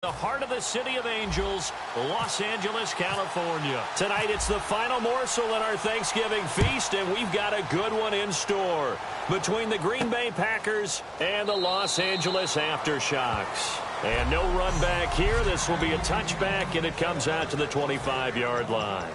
The heart of the city of angels, Los Angeles, California. Tonight, it's the final morsel in our Thanksgiving feast, and we've got a good one in store between the Green Bay Packers and the Los Angeles Aftershocks. And no run back here. This will be a touchback, and it comes out to the 25-yard line.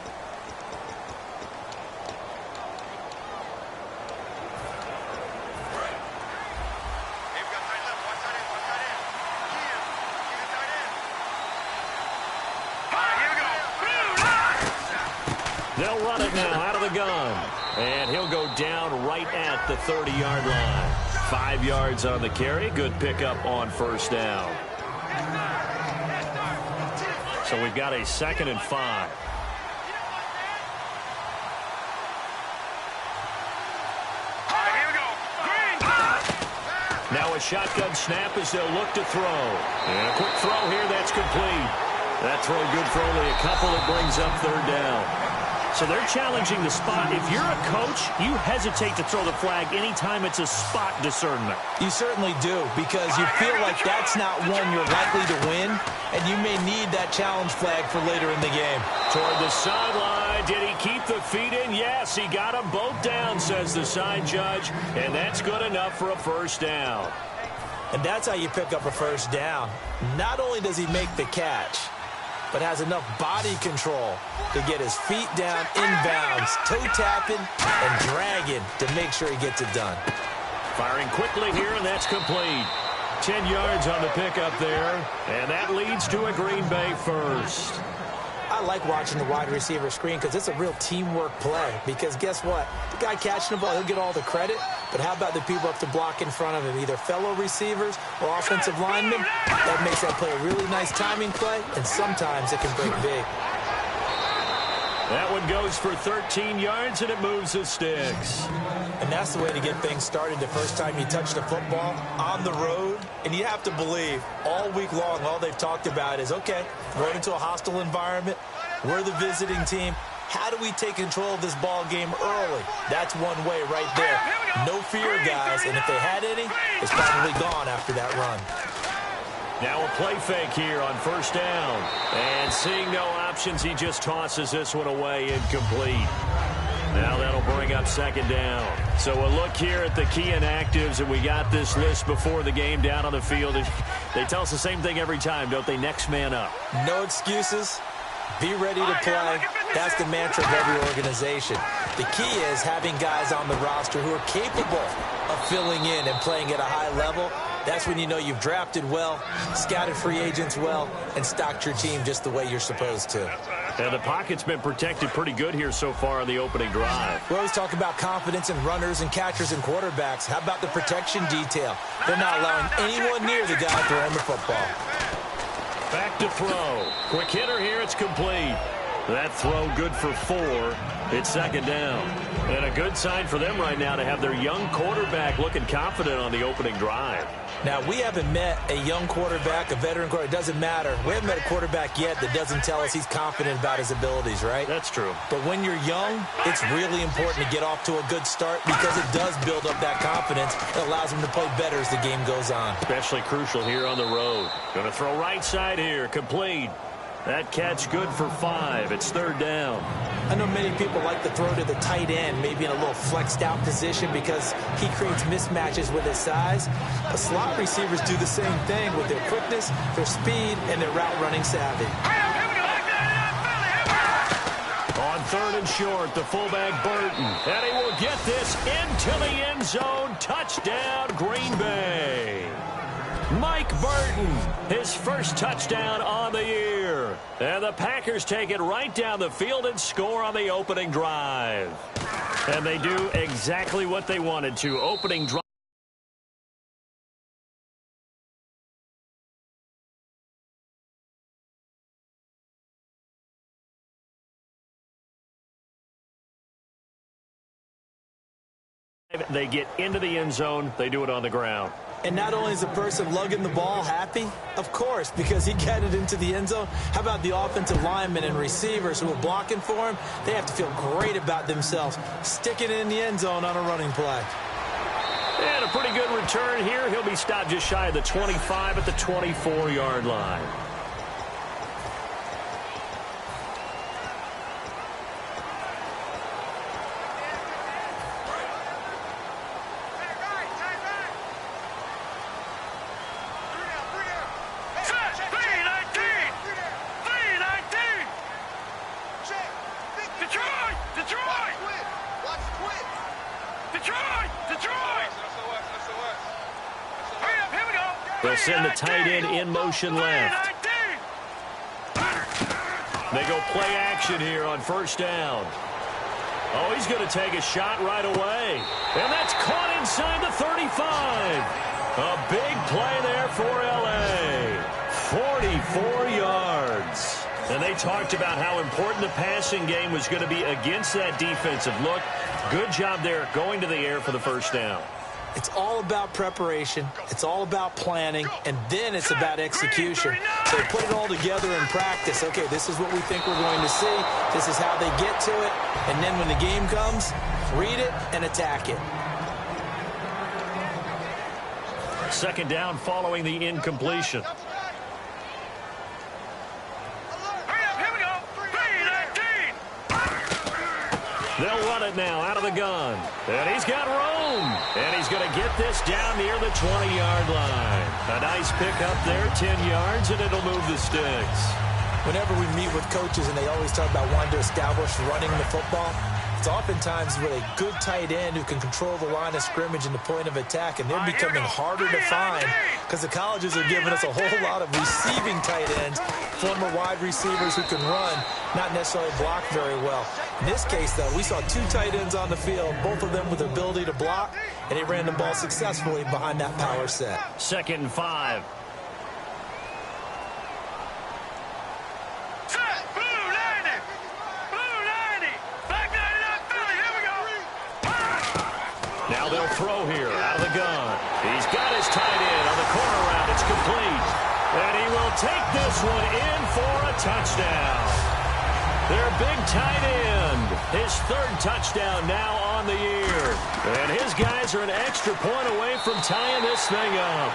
They'll run it now out of the gun. And he'll go down right at the 30-yard line. 5 yards on the carry. Good pickup on first down. So we've got a 2nd and 5. Now a shotgun snap as they'll look to throw. And a quick throw here that's complete. That throw good for only a couple. It brings up 3rd down. So they're challenging the spot. If you're a coach, you hesitate to throw the flag anytime it's a spot discernment. You certainly do, because you feel like that's not one you're likely to win, and you may need that challenge flag for later in the game. Toward the sideline. Did he keep the feet in? Yes, he got them both down, says the side judge, and that's good enough for a first down. And that's how you pick up a first down. Not only does he make the catch, but has enough body control to get his feet down inbounds, toe tapping and dragging to make sure he gets it done. Firing quickly here, and that's complete. 10 yards on the pickup there, and that leads to a Green Bay first. I like watching the wide receiver screen because it's a real teamwork play. Because guess what? The guy catching the ball, he'll get all the credit. But how about the people up to block in front of him, either fellow receivers or offensive linemen? That makes that play a really nice timing play, and sometimes it can break big. That one goes for 13 yards, and it moves the sticks. And that's the way to get things started the first time you touch the football on the road. And you have to believe all week long, all they've talked about is, okay, going into a hostile environment, we're the visiting team. How do we take control of this ball game early? That's one way right there. No fear, guys, and if they had any, it's probably gone after that run. Now a play fake here on first down. And seeing no options, he just tosses this one away, incomplete. Now that'll bring up 2nd down. So a look here at the key inactives, and we got this list before the game down on the field. They tell us the same thing every time, don't they? Next man up. No excuses. Be ready to play. That's the mantra of every organization. The key is having guys on the roster who are capable of filling in and playing at a high level. That's when you know you've drafted well, scouted free agents well, and stocked your team just the way you're supposed to. And the pocket's been protected pretty good here so far on the opening drive. We always talk about confidence in runners and catchers and quarterbacks. How about the protection detail? They're not allowing anyone near the guy throwing the football. Back to throw. Quick hitter here. It's complete. That throw good for 4. It's 2nd down. And a good sign for them right now to have their young quarterback looking confident on the opening drive. Now, we haven't met a young quarterback, a veteran quarterback. It doesn't matter. We haven't met a quarterback yet that doesn't tell us he's confident about his abilities, right? That's true. But when you're young, it's really important to get off to a good start because it does build up that confidence. It allows him to play better as the game goes on. Especially crucial here on the road. Going to throw right side here. Complete. That catch good for 5. It's 3rd down. I know many people like to throw to the tight end, maybe in a little flexed out position because he creates mismatches with his size. But slot receivers do the same thing with their quickness, their speed, and their route running savvy. On 3rd and short, the fullback Burton. And he will get this into the end zone. Touchdown, Green Bay. Mike Burton, his first touchdown on the year. And the Packers take it right down the field and score on the opening drive. And they do exactly what they wanted to. Opening drive. They get into the end zone. They do it on the ground. And not only is the person lugging the ball happy, of course, because he got it into the end zone. How about the offensive linemen and receivers who are blocking for him? They have to feel great about themselves, sticking it in the end zone on a running play. And a pretty good return here. He'll be stopped just shy of the 25 at the 24-yard line. They'll send the tight end in motion left. They go play action here on first down. Oh, he's going to take a shot right away. And that's caught inside the 35. A big play there for L.A. 44 yards. And they talked about how important the passing game was going to be against that defensive look. Good job there going to the air for the first down. It's all about preparation. It's all about planning. And then it's about execution. So they put it all together in practice. Okay, this is what we think we're going to see. This is how they get to it. And then when the game comes, read it and attack it. Second down following the incompletion. They'll run it now out of the gun. And he's got room. And he's going to get this down near the 20-yard line. A nice pickup there, 10 yards, and it'll move the sticks. Whenever we meet with coaches and they always talk about wanting to establish running the football, it's oftentimes with a good tight end who can control the line of scrimmage and the point of attack, and they're becoming harder to find because the colleges are giving us a whole lot of receiving tight ends, former wide receivers who can run, not necessarily block very well. In this case, though, we saw two tight ends on the field, both of them with the ability to block, and they ran the ball successfully behind that power set. 2nd and 5. Now they'll throw here out of the gun. He's got his tight end on the corner route. It's complete. And he will take this one in for a touchdown. Their big tight end. His 3rd touchdown now on the year. And his guys are an extra point away from tying this thing up.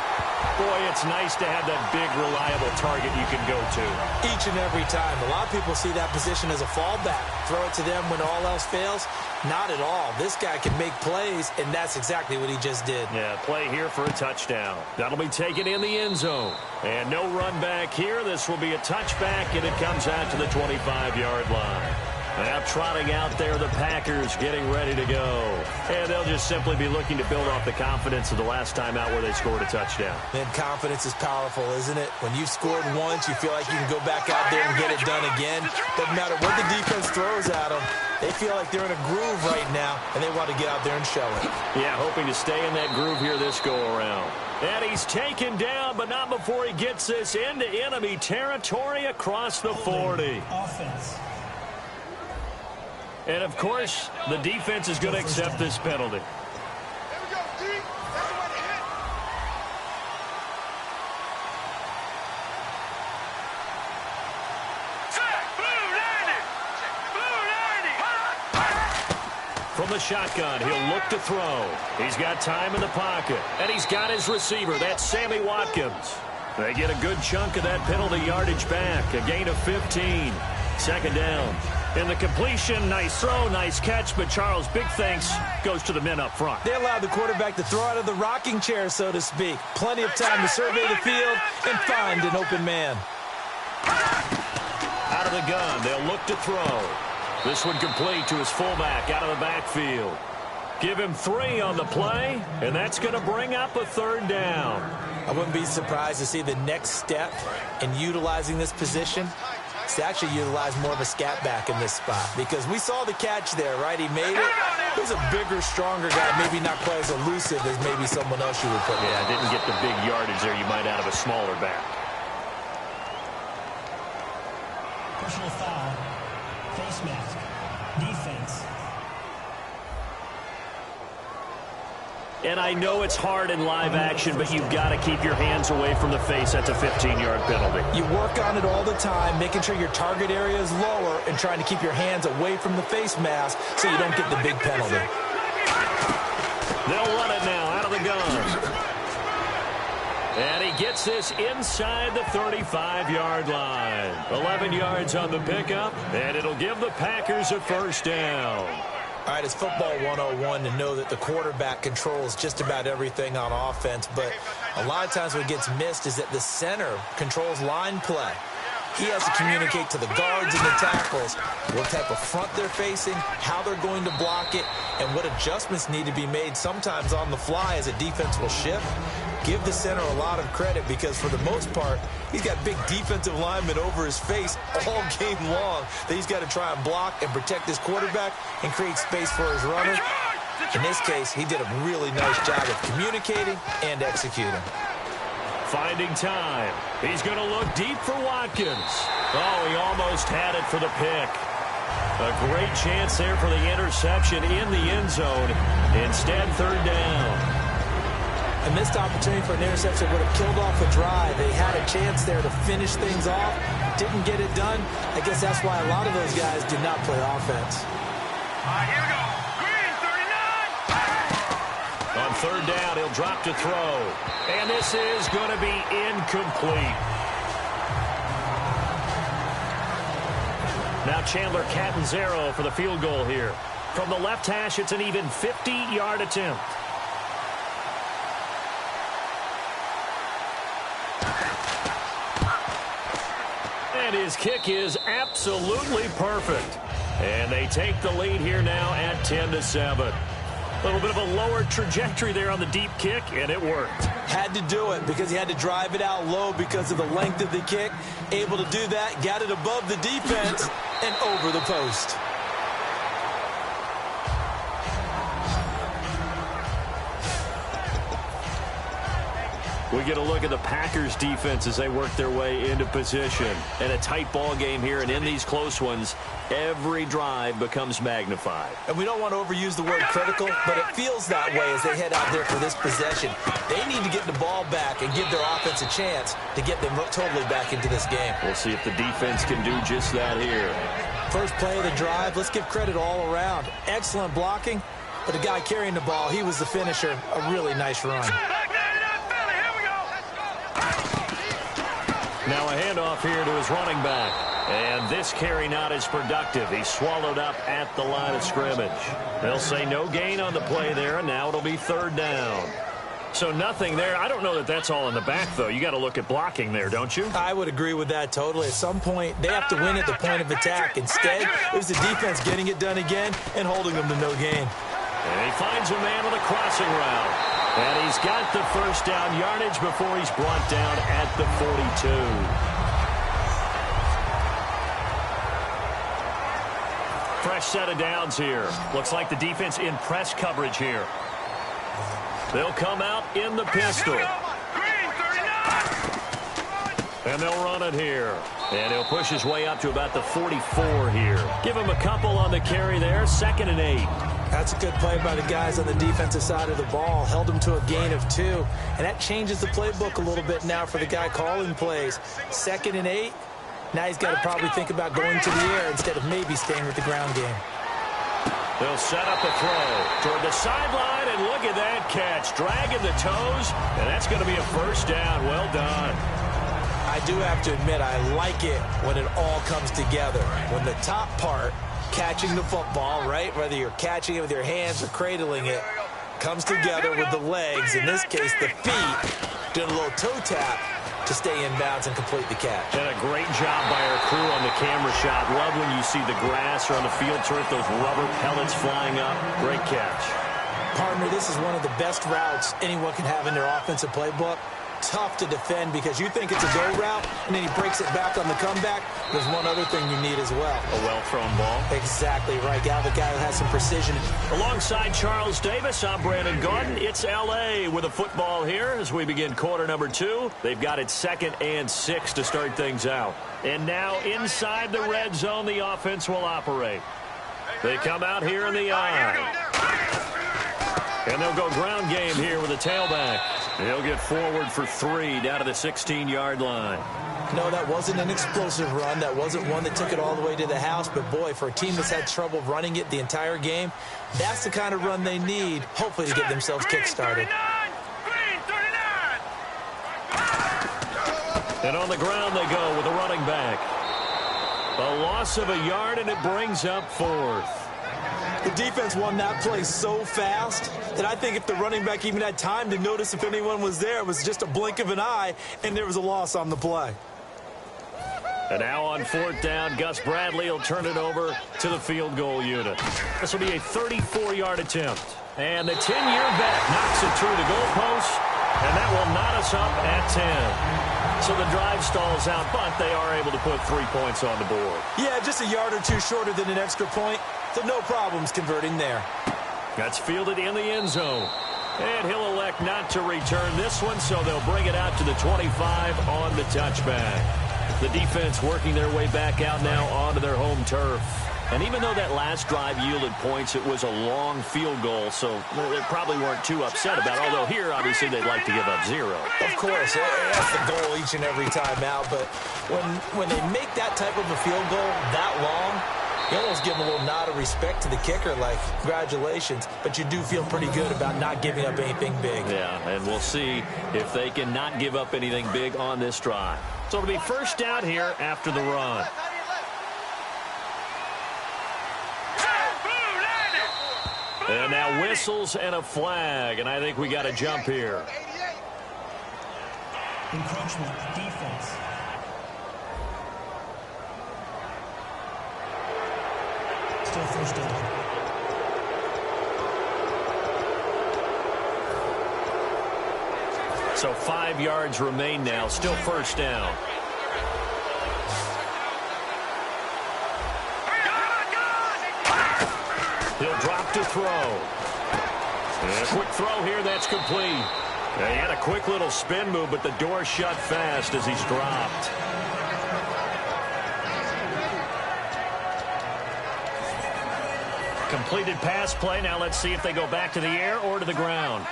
Boy, it's nice to have that big, reliable target you can go to. Each and every time. A lot of people see that position as a fallback. Throw it to them when all else fails. Not at all. This guy can make plays, and that's exactly what he just did. Yeah, play here for a touchdown. That'll be taken in the end zone. And no run back here. This will be a touchback, and it comes out to the 25-yard line. Now trotting out there, the Packers getting ready to go. And they'll just simply be looking to build off the confidence of the last time out where they scored a touchdown. And confidence is powerful, isn't it? When you've scored once, you feel like you can go back out there and get it done again. Doesn't matter what the defense throws at them. They feel like they're in a groove right now, and they want to get out there and show it. Yeah, hoping to stay in that groove here this go-around. And he's taken down, but not before he gets this into enemy territory across the 40. Offense. And, of course, the defense is going to accept this penalty. From the shotgun, he'll look to throw. He's got time in the pocket, and he's got his receiver. That's Sammy Watkins. They get a good chunk of that penalty yardage back, a gain of 15. 2nd down. In the completion, nice throw, nice catch, but Charles, big thanks goes to the men up front. They allowed the quarterback to throw out of the rocking chair, so to speak. Plenty of time to survey the field and find an open man. Out of the gun, they'll look to throw. This one complete to his fullback out of the backfield. Give him 3 on the play, and that's going to bring up a 3rd down. I wouldn't be surprised to see the next step in utilizing this position. To actually utilize more of a scat back in this spot, because we saw the catch there, right? He made it. He's a bigger, stronger guy, maybe not quite as elusive as maybe someone else you would put in. Yeah, didn't get the big yardage there you might out of a smaller back. Personal foul. Face mask. Defense. And I know it's hard in live action, but you've got to keep your hands away from the face. That's a 15-yard penalty. You work on it all the time, making sure your target area is lower and trying to keep your hands away from the face mask so you don't get the big penalty. They'll run it now out of the gun. And he gets this inside the 35-yard line. 11 yards on the pickup, and it'll give the Packers a 1st down. All right, it's football 101 to know that the quarterback controls just about everything on offense, but a lot of times what gets missed is that the center controls line play. He has to communicate to the guards and the tackles what type of front they're facing, how they're going to block it, and what adjustments need to be made sometimes on the fly as a defense will shift. give the center a lot of credit because for the most part, he's got big defensive linemen over his face all game long that he's got to try and block and protect his quarterback and create space for his runner. In this case, he did a really nice job of communicating and executing. Finding time. He's going to look deep for Watkins. Oh, he almost had it for the pick. A great chance there for the interception in the end zone. Instead, third down. A missed opportunity for an interception would have killed off a drive. They had a chance there to finish things off. Didn't get it done. I guess that's why a lot of those guys do not play offense. All right, here we go. Green, 39. On third down, he'll drop to throw. And this is going to be incomplete. Now Chandler Catanzaro for the field goal here. From the left hash, it's an even 50-yard attempt. And his kick is absolutely perfect. And they take the lead here now at 10-7. A little bit of a lower trajectory there on the deep kick, and it worked. Had to do it because he had to drive it out low because of the length of the kick. Able to do that, got it above the defense and over the post. We get a look at the Packers defense as they work their way into position. And a tight ball game here, and in these close ones, every drive becomes magnified. And we don't want to overuse the word critical, but it feels that way as they head out there for this possession. They need to get the ball back and give their offense a chance to get them totally back into this game. We'll see if the defense can do just that here. First play of the drive, let's give credit all around. Excellent blocking, but the guy carrying the ball, he was the finisher. A really nice run. Now a handoff here to his running back. And this carry not as productive. He's swallowed up at the line of scrimmage. They'll say no gain on the play there, and now it'll be third down. So nothing there. I don't know that that's all in the back, though. You got to look at blocking there, don't you? I would agree with that totally. At some point, they have to win at the point of attack. Instead, it was the defense getting it done again and holding them to no gain. And he finds a man on the crossing route. And he's got the first down yardage before he's brought down at the 42. Fresh set of downs here. Looks like the defense in press coverage here. They'll come out in the pistol. And they'll run it here. And he'll push his way up to about the 44 here. Give him a couple on the carry there. 2nd and 8. That's a good play by the guys on the defensive side of the ball. Held them to a gain of 2. And that changes the playbook a little bit now for the guy calling plays. 2nd and 8. Now he's got to probably think about going to the air instead of maybe staying with the ground game. They'll set up a throw toward the sideline, and look at that catch. Dragging the toes, and that's going to be a first down. Well done. I do have to admit, I like it when it all comes together. When the top part, catching the football, right, whether you're catching it with your hands or cradling it, comes together with the legs, in this case the feet, doing a little toe tap to stay in bounds and complete the catch. And a great job by our crew on the camera shot. Love when you see the grass or on the field turf, those rubber pellets flying up. Great catch. Partner, this is one of the best routes anyone can have in their offensive playbook. Tough to defend because you think it's a go route, and then he breaks it back on the comeback. There's one other thing you need as well. A well-thrown ball. Exactly right. Got the guy who has some precision. Alongside Charles Davis, I'm Brandon Gordon. It's L.A. with a football here as we begin quarter number 2. They've got it 2nd and 6 to start things out. And now inside the red zone, the offense will operate. They come out here in the eye. And they'll go ground game here with a tailback. He'll get forward for 3 down to the 16-yard line. No, that wasn't an explosive run. That wasn't one that took it all the way to the house. But, boy, for a team that's had trouble running it the entire game, that's the kind of run they need, hopefully, to get themselves kick-started. And on the ground they go with a running back. A loss of a yard, and it brings up 4th. The defense won that play so fast that I think if the running back even had time to notice if anyone was there, it was just a blink of an eye, and there was a loss on the play. And now on 4th down, Gus Bradley will turn it over to the field goal unit. This will be a 34-yard attempt. And the 10-year bet knocks it through the goalpost. And that will knot us up at 10. So the drive stalls out, but they are able to put 3 points on the board. Yeah, just a yard or two shorter than an extra point, so no problems converting there. That's fielded in the end zone. And he'll elect not to return this one, so they'll bring it out to the 25 on the touchback. The defense working their way back out now onto their home turf. And even though that last drive yielded points, it was a long field goal, so they probably weren't too upset about it. Although here, obviously, they'd like to give up 0. Of course, that's the goal each and every time out. But when they make that type of a field goal that long, you almost give them a little nod of respect to the kicker, like, congratulations. But you do feel pretty good about not giving up anything big. Yeah, and we'll see if they can not give up anything big on this drive. So it'll be first down here after the run. And now whistles and a flag, and I think we got a jump here. Encroachment, defense. Still first down. So 5 yards remain now, still first down. He'll drop to throw. And a quick throw here, that's complete. He had a quick little spin move, but the door shut fast as he's dropped. Completed pass play. Now let's see if they go back to the air or to the ground.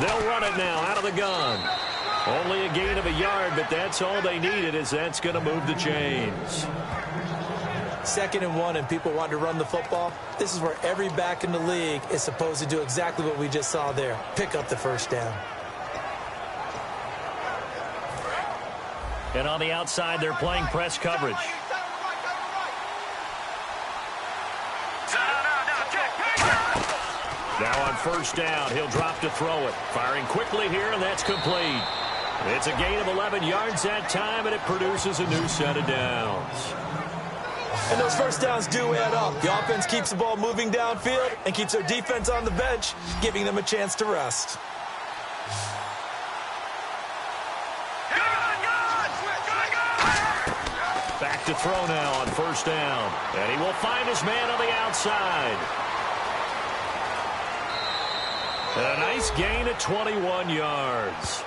They'll run it now out of the gun. Only a gain of a yard, but that's all they needed, as that's going to move the chains. 2nd and 1, and people want to run the football. This is where every back in the league is supposed to do exactly what we just saw there. Pick up the first down. And on the outside, they're playing press coverage. Now on first down, he'll drop to throw it. Firing quickly here, and that's complete. It's a gain of 11 yards that time, and it produces a new set of downs. And those first downs do add up. The offense keeps the ball moving downfield and keeps their defense on the bench, giving them a chance to rest. Back to throw now on first down. And he will find his man on the outside. A nice gain of 21 yards.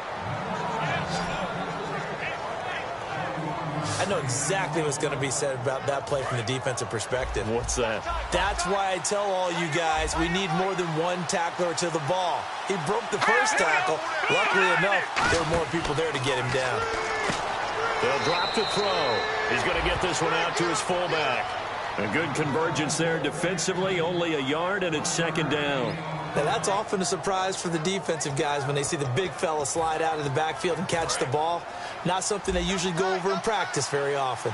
I know exactly what's going to be said about that play from the defensive perspective. What's that? That's why I tell all you guys we need more than one tackler to the ball. He broke the first tackle. Luckily enough, there were more people there to get him down. They'll drop to throw. He's going to get this one out to his fullback. A good convergence there defensively, only a yard, and it's 2nd down. Now, that's often a surprise for the defensive guys when they see the big fella slide out of the backfield and catch the ball. Not something they usually go over in practice very often.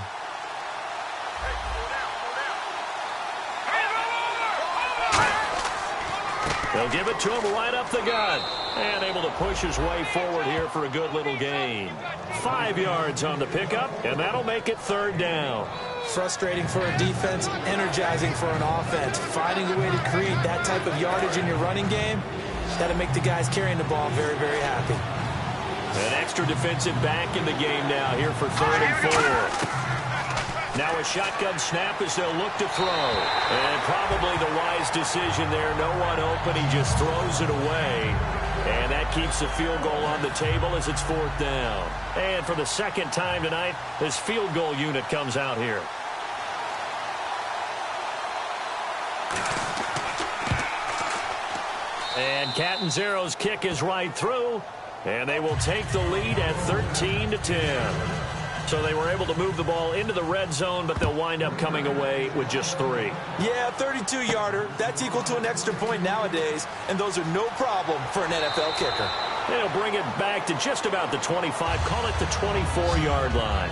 They'll give it to him right up the gut. And able to push his way forward here for a good little gain. 5 yards on the pickup, and that'll make it 3rd down. Frustrating for a defense, energizing for an offense. Finding a way to create that type of yardage in your running game, that'll make the guys carrying the ball very, very happy. An extra defensive back in the game now here for 3rd and 4. Now a shotgun snap as they'll look to throw. And probably the wise decision there. No one open. He just throws it away. And that keeps the field goal on the table as it's 4th down. And for the 2nd time tonight, this field goal unit comes out here. And Catanzaro's kick is right through. And they will take the lead at 13-10. So they were able to move the ball into the red zone, but they'll wind up coming away with just 3. Yeah, 32-yarder. That's equal to an extra point nowadays, and those are no problem for an NFL kicker. They'll bring it back to just about the 25, call it the 24-yard line.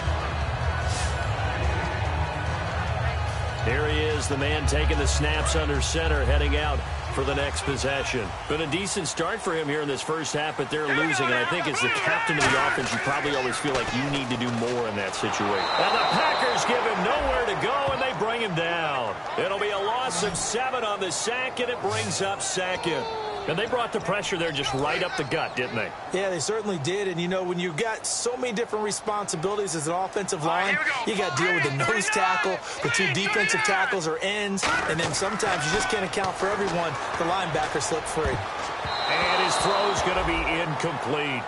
Here he is, the man taking the snaps under center, heading out for the next possession. Been a decent start for him here in this first half, but they're losing. And I think as the captain of the offense, you probably always feel like you need to do more in that situation. And the Packers give him nowhere to go, and they bring him down. It'll be a loss of 7 on the sack, and it brings up second. And they brought the pressure there just right up the gut, didn't they? Yeah, they certainly did. And, you know, when you've got so many different responsibilities as an offensive line, you got to deal with the nose tackle, the 2 defensive tackles or ends, and then sometimes you just can't account for everyone. The linebacker slipped free. And his throw's going to be incomplete.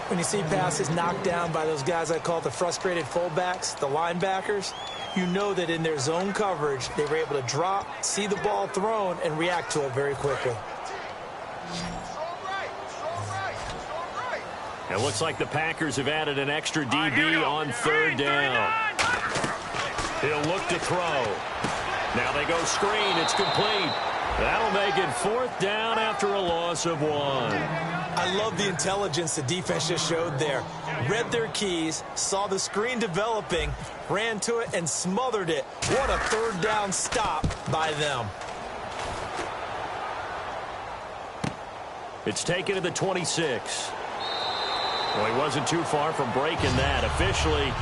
When you see passes knocked down by those guys I call the frustrated fullbacks, the linebackers, you know that in their zone coverage, they were able to drop, see the ball thrown, and react to it very quickly. It looks like the Packers have added an extra DB on 3rd down. He'll look to throw. Now they go screen. It's complete. That'll make it 4th down after a loss of 1. I love the intelligence the defense just showed there. Read their keys, saw the screen developing, ran to it, and smothered it. What a 3rd down stop by them. It's taken to the 26. Well, he wasn't too far from breaking that. Officially,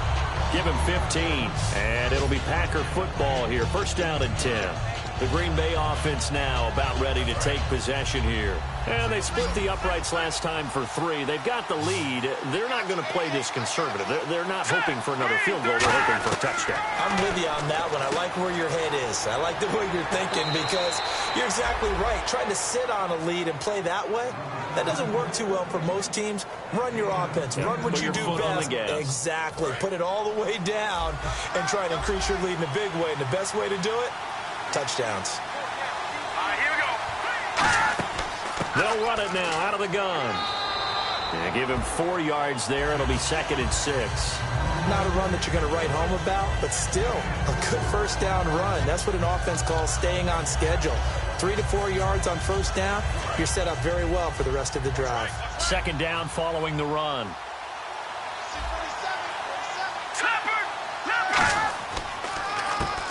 give him 15. And it'll be Packer football here. 1st down and 10. The Green Bay offense now about ready to take possession here. And they split the uprights last time for 3. They've got the lead. They're not going to play this conservative. They're not hoping for another field goal. They're hoping for a touchdown. I'm with you on that one. I like where your head is. I like the way you're thinking because you're exactly right. Trying to sit on a lead and play that way, that doesn't work too well for most teams. Run your offense. Run what you do best. Exactly. Put it all the way down and try to increase your lead in a big way. And the best way to do it, touchdowns. Here we go. They'll run it now out of the gun. And give him 4 yards there. It'll be 2nd and 6. Not a run that you're going to write home about, but still a good 1st down run. That's what an offense calls staying on schedule. 3 to 4 yards on 1st down. You're set up very well for the rest of the drive. 2nd down following the run.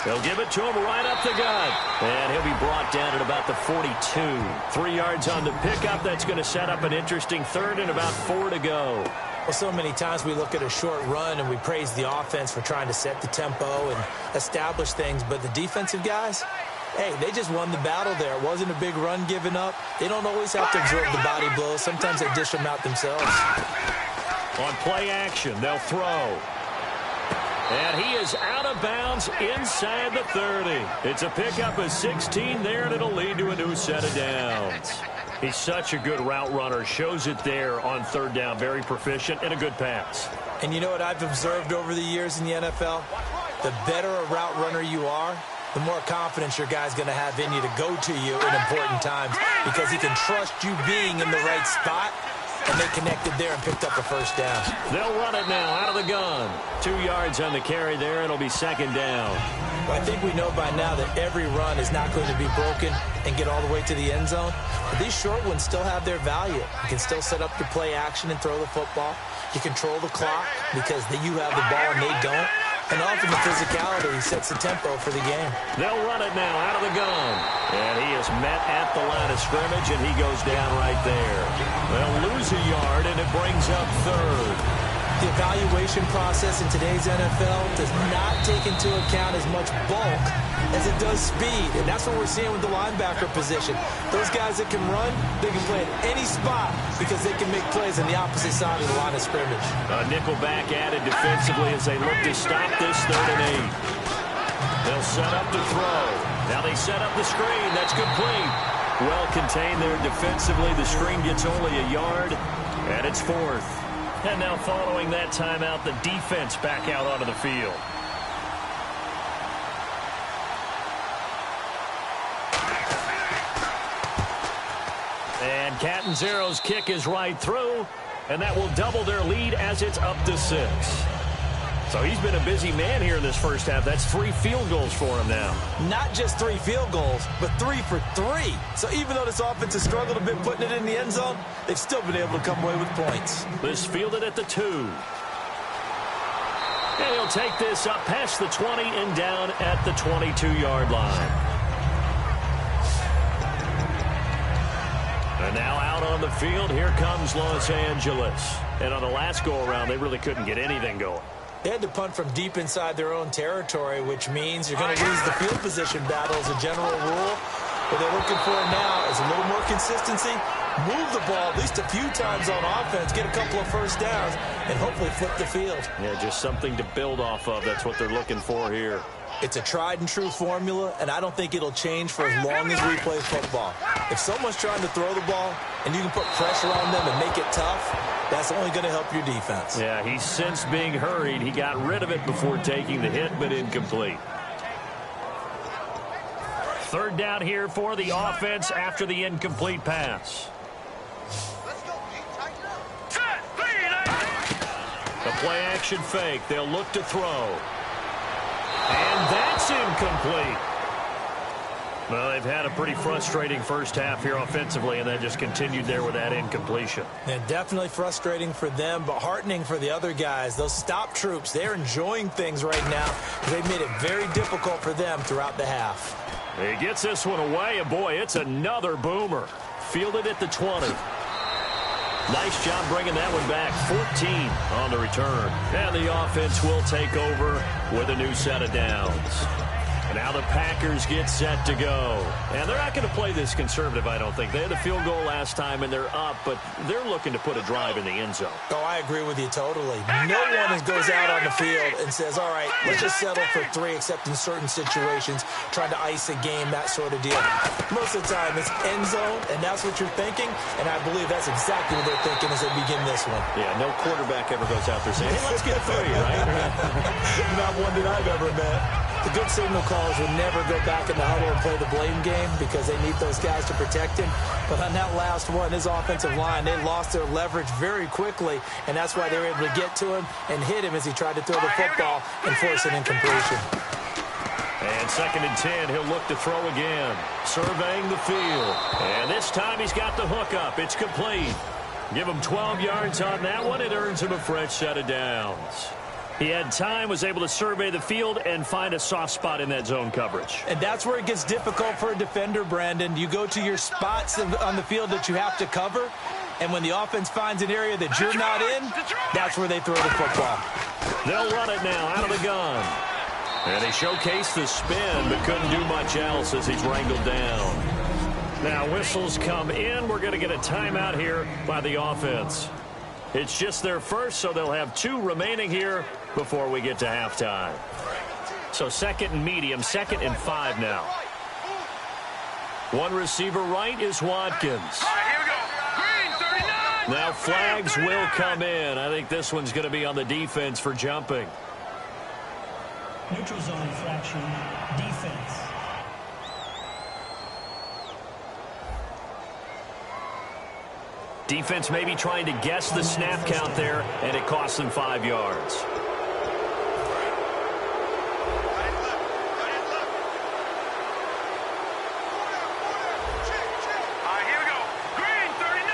They'll give it to him right up the gut. And he'll be brought down at about the 42. 3 yards on the pickup. That's going to set up an interesting 3rd and about 4 to go. Well, so many times we look at a short run and we praise the offense for trying to set the tempo and establish things. But the defensive guys, hey, they just won the battle there. It wasn't a big run given up. They don't always have to absorb the body blows. Sometimes they dish them out themselves. On play action, they'll throw. And he is out of bounds inside the 30. It's a pickup of 16 there, and it'll lead to a new set of downs. He's such a good route runner. Shows it there on 3rd down. Very proficient and a good pass. And you know what I've observed over the years in the NFL? The better a route runner you are, the more confidence your guy's going to have in you to go to you in important times because he can trust you being in the right spot. And they connected there and picked up a 1st down. They'll run it now out of the gun. 2 yards on the carry there. It'll be 2nd down. I think we know by now that every run is not going to be broken and get all the way to the end zone. But these short ones still have their value. You can still set up your play action and throw the football. You control the clock because you have the ball and they don't. And often the physicality sets the tempo for the game. They'll run it now out of the gun. And he is met at the line of scrimmage, and he goes down right there. They'll lose a yard, and it brings up 3rd. The evaluation process in today's NFL does not take into account as much bulk as it does speed. And that's what we're seeing with the linebacker position. Those guys that can run, they can play at any spot because they can make plays on the opposite side of the line of scrimmage. A nickel back added defensively as they look to stop this 3rd and 8. They'll set up to throw. Now they set up the screen. That's complete. Well contained there defensively. The screen gets only a yard, and it's 4th. And now following that timeout, the defense back out onto the field. And Catanzaro's kick is right through, and that will double their lead as it's up to 6. So he's been a busy man here in this first half. That's 3 field goals for him now. Not just 3 field goals, but 3 for 3. So even though this offense has struggled a bit putting it in the end zone, they've still been able to come away with points. This fielded at the 2. And he'll take this up past the 20 and down at the 22-yard line. now out on the field, here comes Los Angeles. And on the last go-around, they really couldn't get anything going. They had to punt from deep inside their own territory, which means you're going to lose the field position battle as a general rule. What they're looking for now is a little more consistency, move the ball at least a few times on offense, get a couple of first downs, and hopefully flip the field. Yeah, just something to build off of. That's what they're looking for here. It's a tried-and-true formula, and I don't think it'll change for as long as we play football. If someone's trying to throw the ball and you can put pressure on them and make it tough, that's only going to help your defense. Yeah, he's since being hurried. He got rid of it before taking the hit, but incomplete. Third down here for the offense after the incomplete pass. The play-action fake. They'll look to throw. And that's incomplete. Well, they've had a pretty frustrating first half here offensively, and then just continued there with that incompletion. Yeah, definitely frustrating for them, but heartening for the other guys. Those stop troops, they're enjoying things right now. They've made it very difficult for them throughout the half. He gets this one away, and boy, it's another boomer. Fielded at the 20. Nice job bringing that one back. 14 on the return. And the offense will take over with a new set of downs. Now the Packers get set to go. And they're not going to play this conservative, I don't think. They had a field goal last time, and they're up, but they're looking to put a drive in the end zone. Oh, I agree with you totally. No one goes out on the field and says, all right, let's just settle for 3, except in certain situations, trying to ice a game, that sort of deal. Most of the time, it's end zone, and that's what you're thinking, and I believe that's exactly what they're thinking as they begin this one. Yeah, no quarterback ever goes out there saying, hey, let's get 3, right? Not one that I've ever met. The good signal callers would never go back in the huddle and play the blame game because they need those guys to protect him. But on that last one, his offensive line, they lost their leverage very quickly, and that's why they were able to get to him and hit him as he tried to throw the football and force an incompletion. And 2nd and 10, he'll look to throw again. Surveying the field. And this time he's got the hook up. It's complete. Give him 12 yards on that one. It earns him a fresh set of downs. He had time, was able to survey the field and find a soft spot in that zone coverage. And that's where it gets difficult for a defender, Brandon. You go to your spots on the field that you have to cover, and when the offense finds an area that you're not in, that's where they throw the football. They'll run it now out of the gun. And he showcased the spin, but couldn't do much else as he's wrangled down. Now whistles come in. We're going to get a timeout here by the offense. It's just their first, so they'll have 2 remaining here before we get to halftime. So 2nd and medium, 2nd and 5 now. One receiver right is Watkins. All right, here we go. Green, 39. Now flags will come in. I think this one's going to be on the defense for jumping. Neutral zone infraction, defense. Defense maybe trying to guess the snap count there, and it costs them 5 yards. All right, here we go. Green, 39.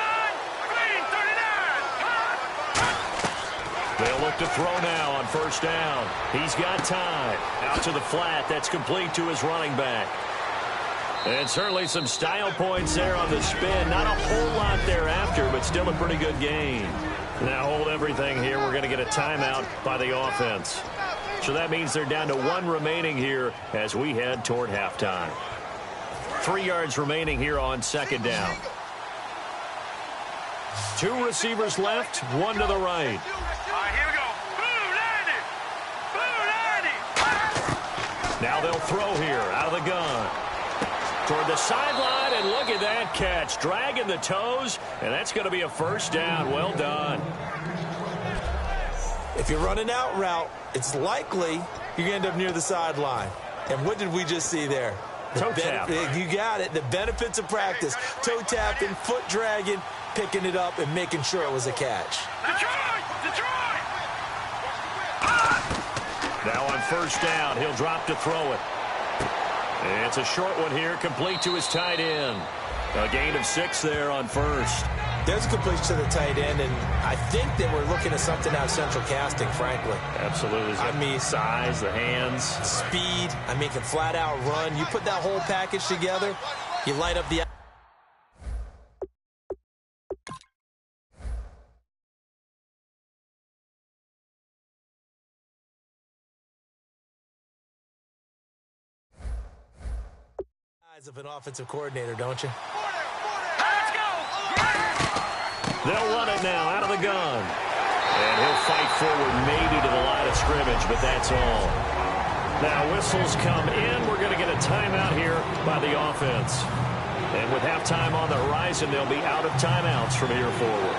Green, 39. They'll look to throw now on 1st down. He's got time. Out to the flat. That's complete to his running back. And certainly some style points there on the spin. Not a whole lot thereafter, but still a pretty good gain. Now hold everything here. We're going to get a timeout by the offense. So that means they're down to 1 remaining here as we head toward halftime. 3 yards remaining here on 2nd down. 2 receivers left, 1 to the right. All right, here we go. Boom, 90. Boom, 90. Now they'll throw here out of the gun. Toward the sideline, and look at that catch. Dragging the toes, and that's going to be a 1st down. Well done. If you're running out route, it's likely you're going to end up near the sideline. And what did we just see there? Toe tap. You got it. The benefits of practice. Toe tapping, foot dragging, picking it up, and making sure it was a catch. Detroit! Detroit! Now on 1st down, he'll drop to throw it. It's a short one here, complete to his tight end. A gain of 6 there on 1st. There's a completion to the tight end, and I think that we're looking at something out of central casting, frankly. Absolutely. I mean, size, the hands. Speed, I mean, can flat out run. You put that whole package together, you light up the Eyes of an offensive coordinator, don't you? Let's go. They'll run it now out of the gun. And he'll fight forward maybe to the line of scrimmage, but that's all. Now whistles come in. We're going to get a timeout here by the offense. And with halftime on the horizon, they'll be out of timeouts from here forward.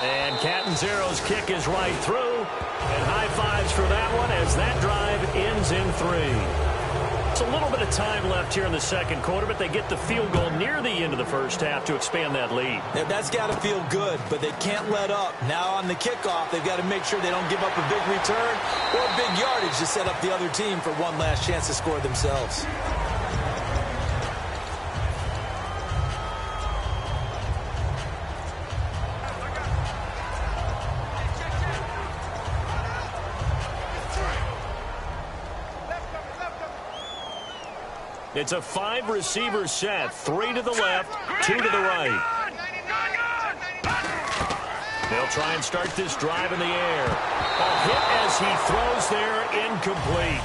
And Catanzero's kick is right through. And high fives for that one as that drive ends in 3. It's a little bit of time left here in the second quarter, but they get the field goal near the end of the first half to expand that lead. Yeah, that's got to feel good, but they can't let up. Now on the kickoff, they've got to make sure they don't give up a big return or big yardage to set up the other team for one last chance to score themselves. It's a 5-receiver set. 3 to the left, 2 to the right. They'll try and start this drive in the air. A hit as he throws there, incomplete.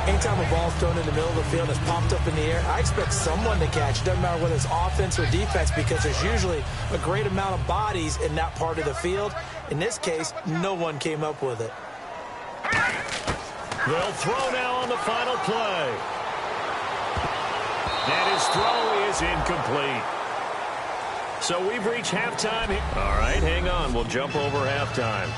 Anytime a ball's thrown in the middle of the field that's popped up in the air, I expect someone to catch. It doesn't matter whether it's offense or defense because there's usually a great amount of bodies in that part of the field. In this case, no one came up with it. They'll throw now on the final play. And his throw is incomplete. So we've reached halftime. All right, hang on. We'll jump over halftime.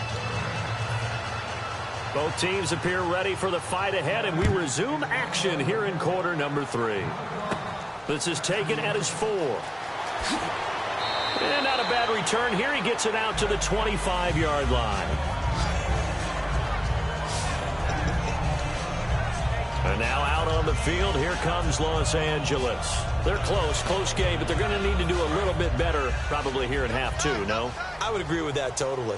Both teams appear ready for the fight ahead, and we resume action here in quarter number 3. This is taken at his 4. And not a bad return here. He gets it out to the 25-yard line. And now out on the field, here comes Los Angeles. They're close game, but they're going to need to do a little bit better probably here in half 2, no? I would agree with that totally.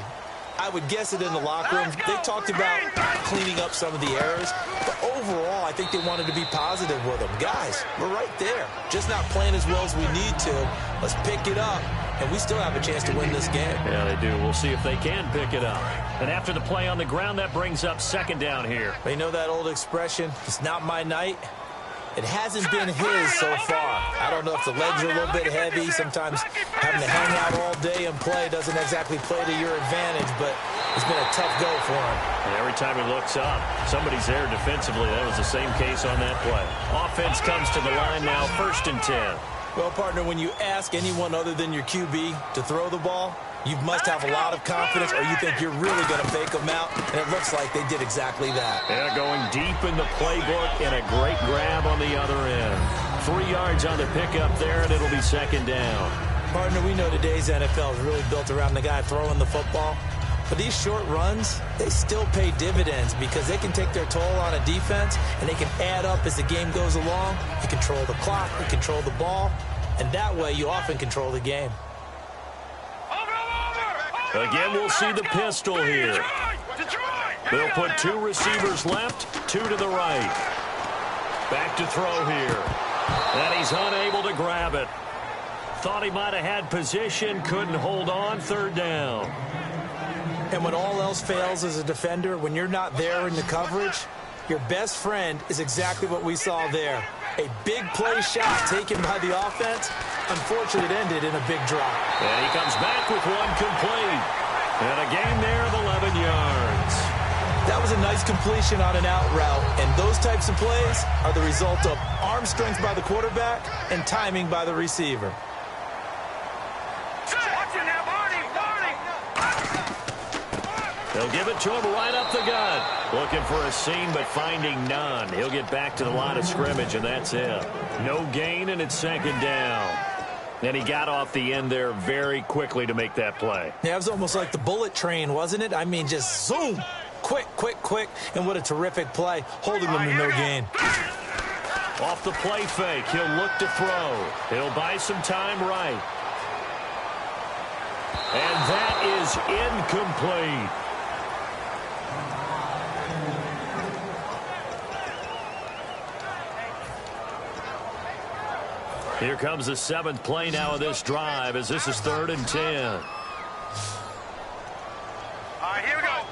I would guess it in the locker room. They talked about cleaning up some of the errors, but overall, I think they wanted to be positive with them. Guys, we're right there. Just not playing as well as we need to. Let's pick it up, and we still have a chance to win this game. Yeah, they do. We'll see if they can pick it up. And after the play on the ground, that brings up second down here. They know that old expression, it's not my night. It hasn't been his so far. I don't know if the legs are a little bit heavy. Sometimes having to hang out all day and play doesn't exactly play to your advantage, but it's been a tough go for him. And every time he looks up, somebody's there defensively. That was the same case on that play. Offense comes to the line now, 1st and 10. Well, partner, when you ask anyone other than your QB to throw the ball, you must have a lot of confidence or you think you're really going to fake them out, and it looks like they did exactly that. Yeah, going deep in the playbook and a great grab on the other end. 3 yards on the pickup there, and it'll be second down. Partner, we know today's NFL is really built around the guy throwing the football. But these short runs, they still pay dividends because they can take their toll on a defense, and they can add up as the game goes along. You control the clock, you control the ball, and that way you often control the game. Again, we'll see the pistol here. They'll put 2 receivers left, 2 to the right. Back to throw here. And he's unable to grab it. Thought he might have had position, couldn't hold on, 3rd down. And when all else fails as a defender, when you're not there in the coverage, your best friend is exactly what we saw there. A big play shot taken by the offense. Unfortunately, it ended in a big drop. And he comes back with one complete. And a gain there of 11 yards. That was a nice completion on an out route. And those types of plays are the result of arm strength by the quarterback and timing by the receiver. They'll give it to him right up the gut. Looking for a seam, but finding none. He'll get back to the line of scrimmage, and that's it. No gain, and it's second down. And he got off the end there very quickly to make that play. Yeah, it was almost like the bullet train, wasn't it? I mean, just zoom. Quick. And what a terrific play, holding them to no gain. Off the play fake, he'll look to throw. He'll buy some time right. And that is incomplete. Here comes the 7th play now of this drive as this is 3rd and 10. All right, here we go.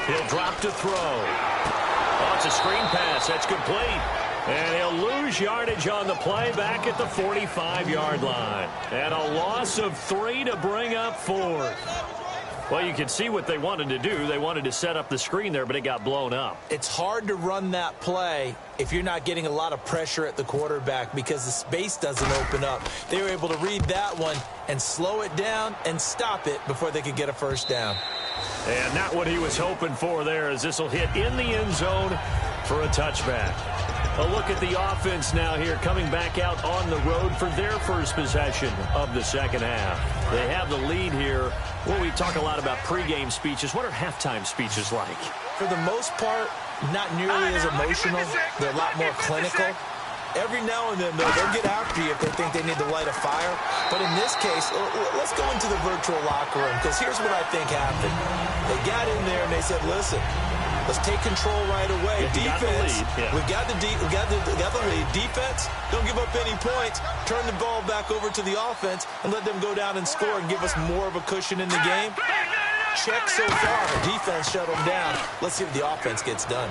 He'll drop to throw. Oh, it's a screen pass. That's complete. And he'll lose yardage on the play back at the 45-yard line. And a loss of 3 to bring up 4th. Well, you can see what they wanted to do. They wanted to set up the screen there, but it got blown up. It's hard to run that play if you're not getting a lot of pressure at the quarterback because the space doesn't open up. They were able to read that one and slow it down and stop it before they could get a first down. And not what he was hoping for there, as this will hit in the end zone for a touchback. A look at the offense now here, coming back out on the road for their first possession of the second half. They have the lead here. Well, we talk a lot about pregame speeches. What are halftime speeches like? For the most part, not nearly as emotional. They're a lot more clinical. Every now and then, though, they'll get after you if they think they need to light a fire. But in this case, let's go into the virtual locker room, because here's what I think happened. They got in there and they said, listen, let's take control right away. Defense, we got the lead. Defense, don't give up any points. Turn the ball back over to the offense and let them go down and score and give us more of a cushion in the game. Check so far. Defense shut them down. Let's see if the offense gets done.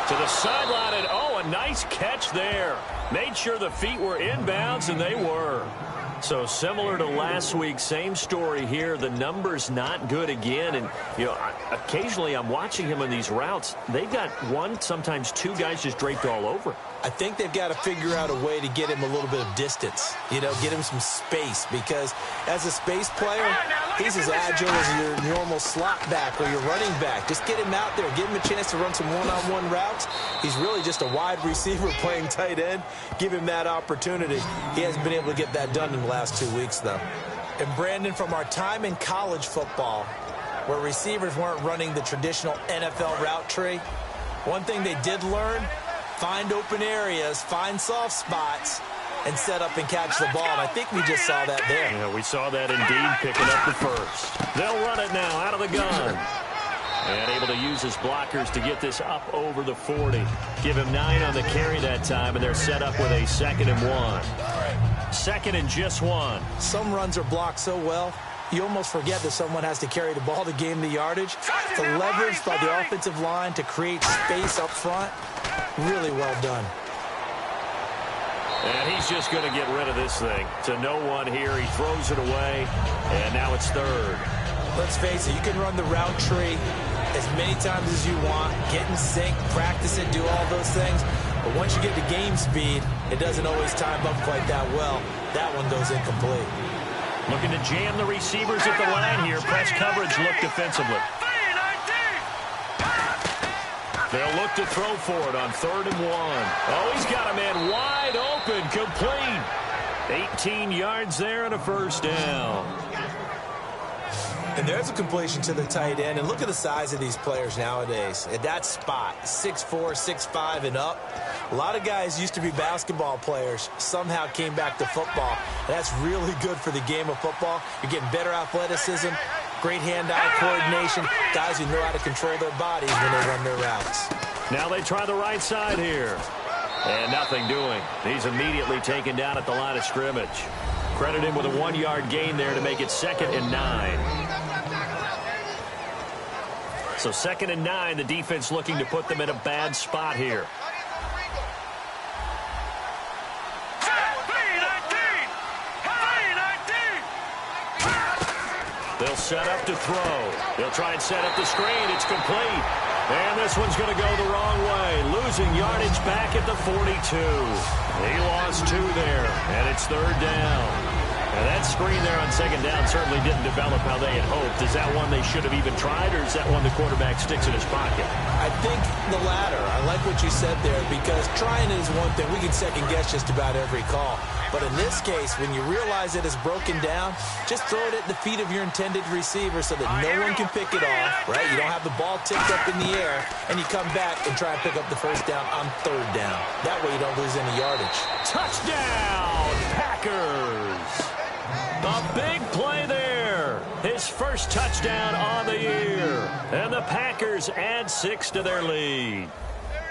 To the sideline, and oh, a nice catch there. Made sure the feet were inbounds, and they were. So similar to last week, same story here. The numbers not good again. And, you know, occasionally I'm watching him on these routes. They've got one, sometimes two guys just draped all over. I think they've got to figure out a way to get him a little bit of distance, you know, get him some space, because as a space player, he's as agile as your normal slot back or your running back. Just get him out there, give him a chance to run some one-on-one routes. He's really just a wide receiver playing tight end. Give him that opportunity. He hasn't been able to get that done in the last 2 weeks, though. And Brandon, from our time in college football, where receivers weren't running the traditional NFL route tree, one thing they did learn: find open areas, find soft spots, and set up and catch the ball. And I think we just saw that there. Yeah, we saw that indeed, picking up the first. They'll run it now out of the gun. And able to use his blockers to get this up over the 40. Give him 9 on the carry that time, and they're set up with a 2nd and 1. 2nd and just 1. Some runs are blocked so well, you almost forget that someone has to carry the ball to gain the yardage. The leverage by the offensive line to create space up front, really well done. And he's just going to get rid of this thing. To no one here. He throws it away, and now it's 3rd. Let's face it, you can run the route tree as many times as you want, get in sync, practice it, do all those things. But once you get to game speed, it doesn't always time up quite that well. That one goes incomplete. Looking to jam the receivers at the line here. Press coverage look defensively. They'll look to throw for it on 3rd and 1. Oh, he's got a man wide open, complete. 18 yards there and a first down. And there's a completion to the tight end. And look at the size of these players nowadays. At that spot, 6'4", 6'5", and up. A lot of guys used to be basketball players, somehow came back to football. And that's really good for the game of football. You're getting better athleticism, great hand-eye coordination, guys who know how to control their bodies when they run their routes. Now they try the right side here. And nothing doing. He's immediately taken down at the line of scrimmage. Credit him with a 1-yard gain there to make it 2nd and 9. So 2nd and 9, the defense looking to put them in a bad spot here. They'll set up to throw. They'll try and set up the screen. It's complete. And this one's going to go the wrong way. Losing yardage back at the 42. He lost 2 there, and it's 3rd down. And that screen there on 2nd down certainly didn't develop how they had hoped. Is that one they should have even tried, or is that one the quarterback sticks in his pocket? I think the latter. I like what you said there, because trying is one thing. We can second-guess just about every call. But in this case, when you realize it is broken down, just throw it at the feet of your intended receiver so that no one can pick it off, right? You don't have the ball tipped up in the air, and you come back and try and pick up the first down on 3rd down. That way you don't lose any yardage. Touchdown, Packers! A big play there. His first touchdown on the year. And the Packers add 6 to their lead.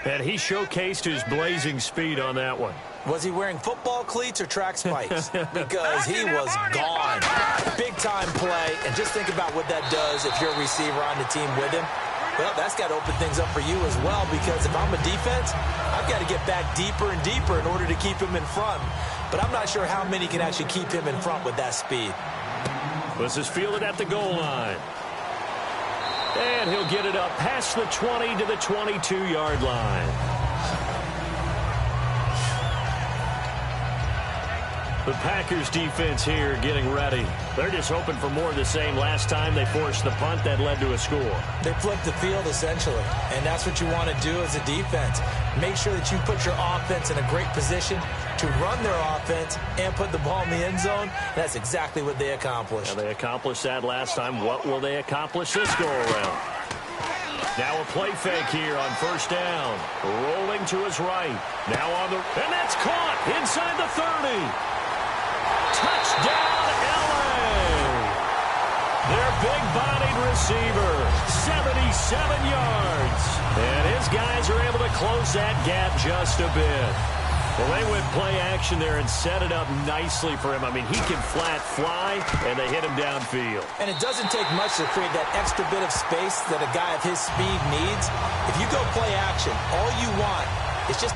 And he showcased his blazing speed on that one. Was he wearing football cleats or track spikes? Because he was gone. Big-time play, and just think about what that does if you're a receiver on the team with him. Well, that's got to open things up for you as well, because if I'm a defense, I've got to get back deeper and deeper in order to keep him in front. But I'm not sure how many can actually keep him in front with that speed. This is fielded at the goal line. And he'll get it up past the 20 to the 22-yard line. The Packers defense here getting ready. They're just hoping for more of the same. Last time they forced the punt that led to a score. They flipped the field, essentially, and that's what you want to do as a defense. Make sure that you put your offense in a great position to run their offense and put the ball in the end zone. That's exactly what they accomplished. Now, they accomplished that last time. What will they accomplish this go-around? Now a play fake here on first down. Rolling to his right. Now on the... And that's caught inside the 30. Touchdown, L.A. Their big-bodied receiver, 77 yards. And his guys are able to close that gap just a bit. Well, they went play action there and set it up nicely for him. I mean, he can flat fly, and they hit him downfield. And it doesn't take much to create that extra bit of space that a guy of his speed needs. If you go play action, all you want is just...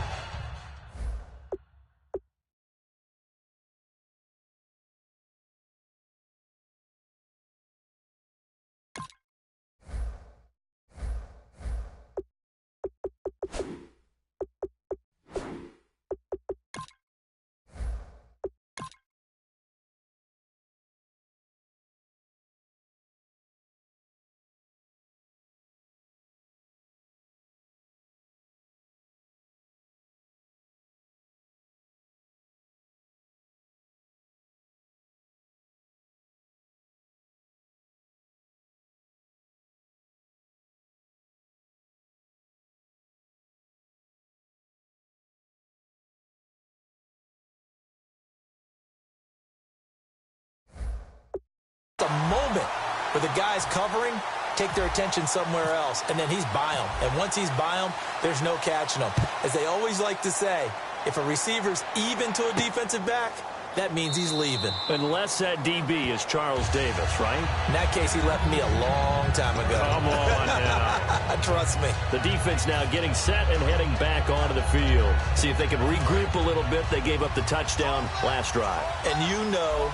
a moment where the guys covering take their attention somewhere else, and then he's by them. And once he's by them, there's no catching him. As they always like to say, if a receiver's even to a defensive back, that means he's leaving. Unless that DB is Charles Davis, right? In that case, he left me a long time ago. Come on now. Trust me. The defense now getting set and heading back onto the field. See if they can regroup a little bit. They gave up the touchdown last drive. And you know,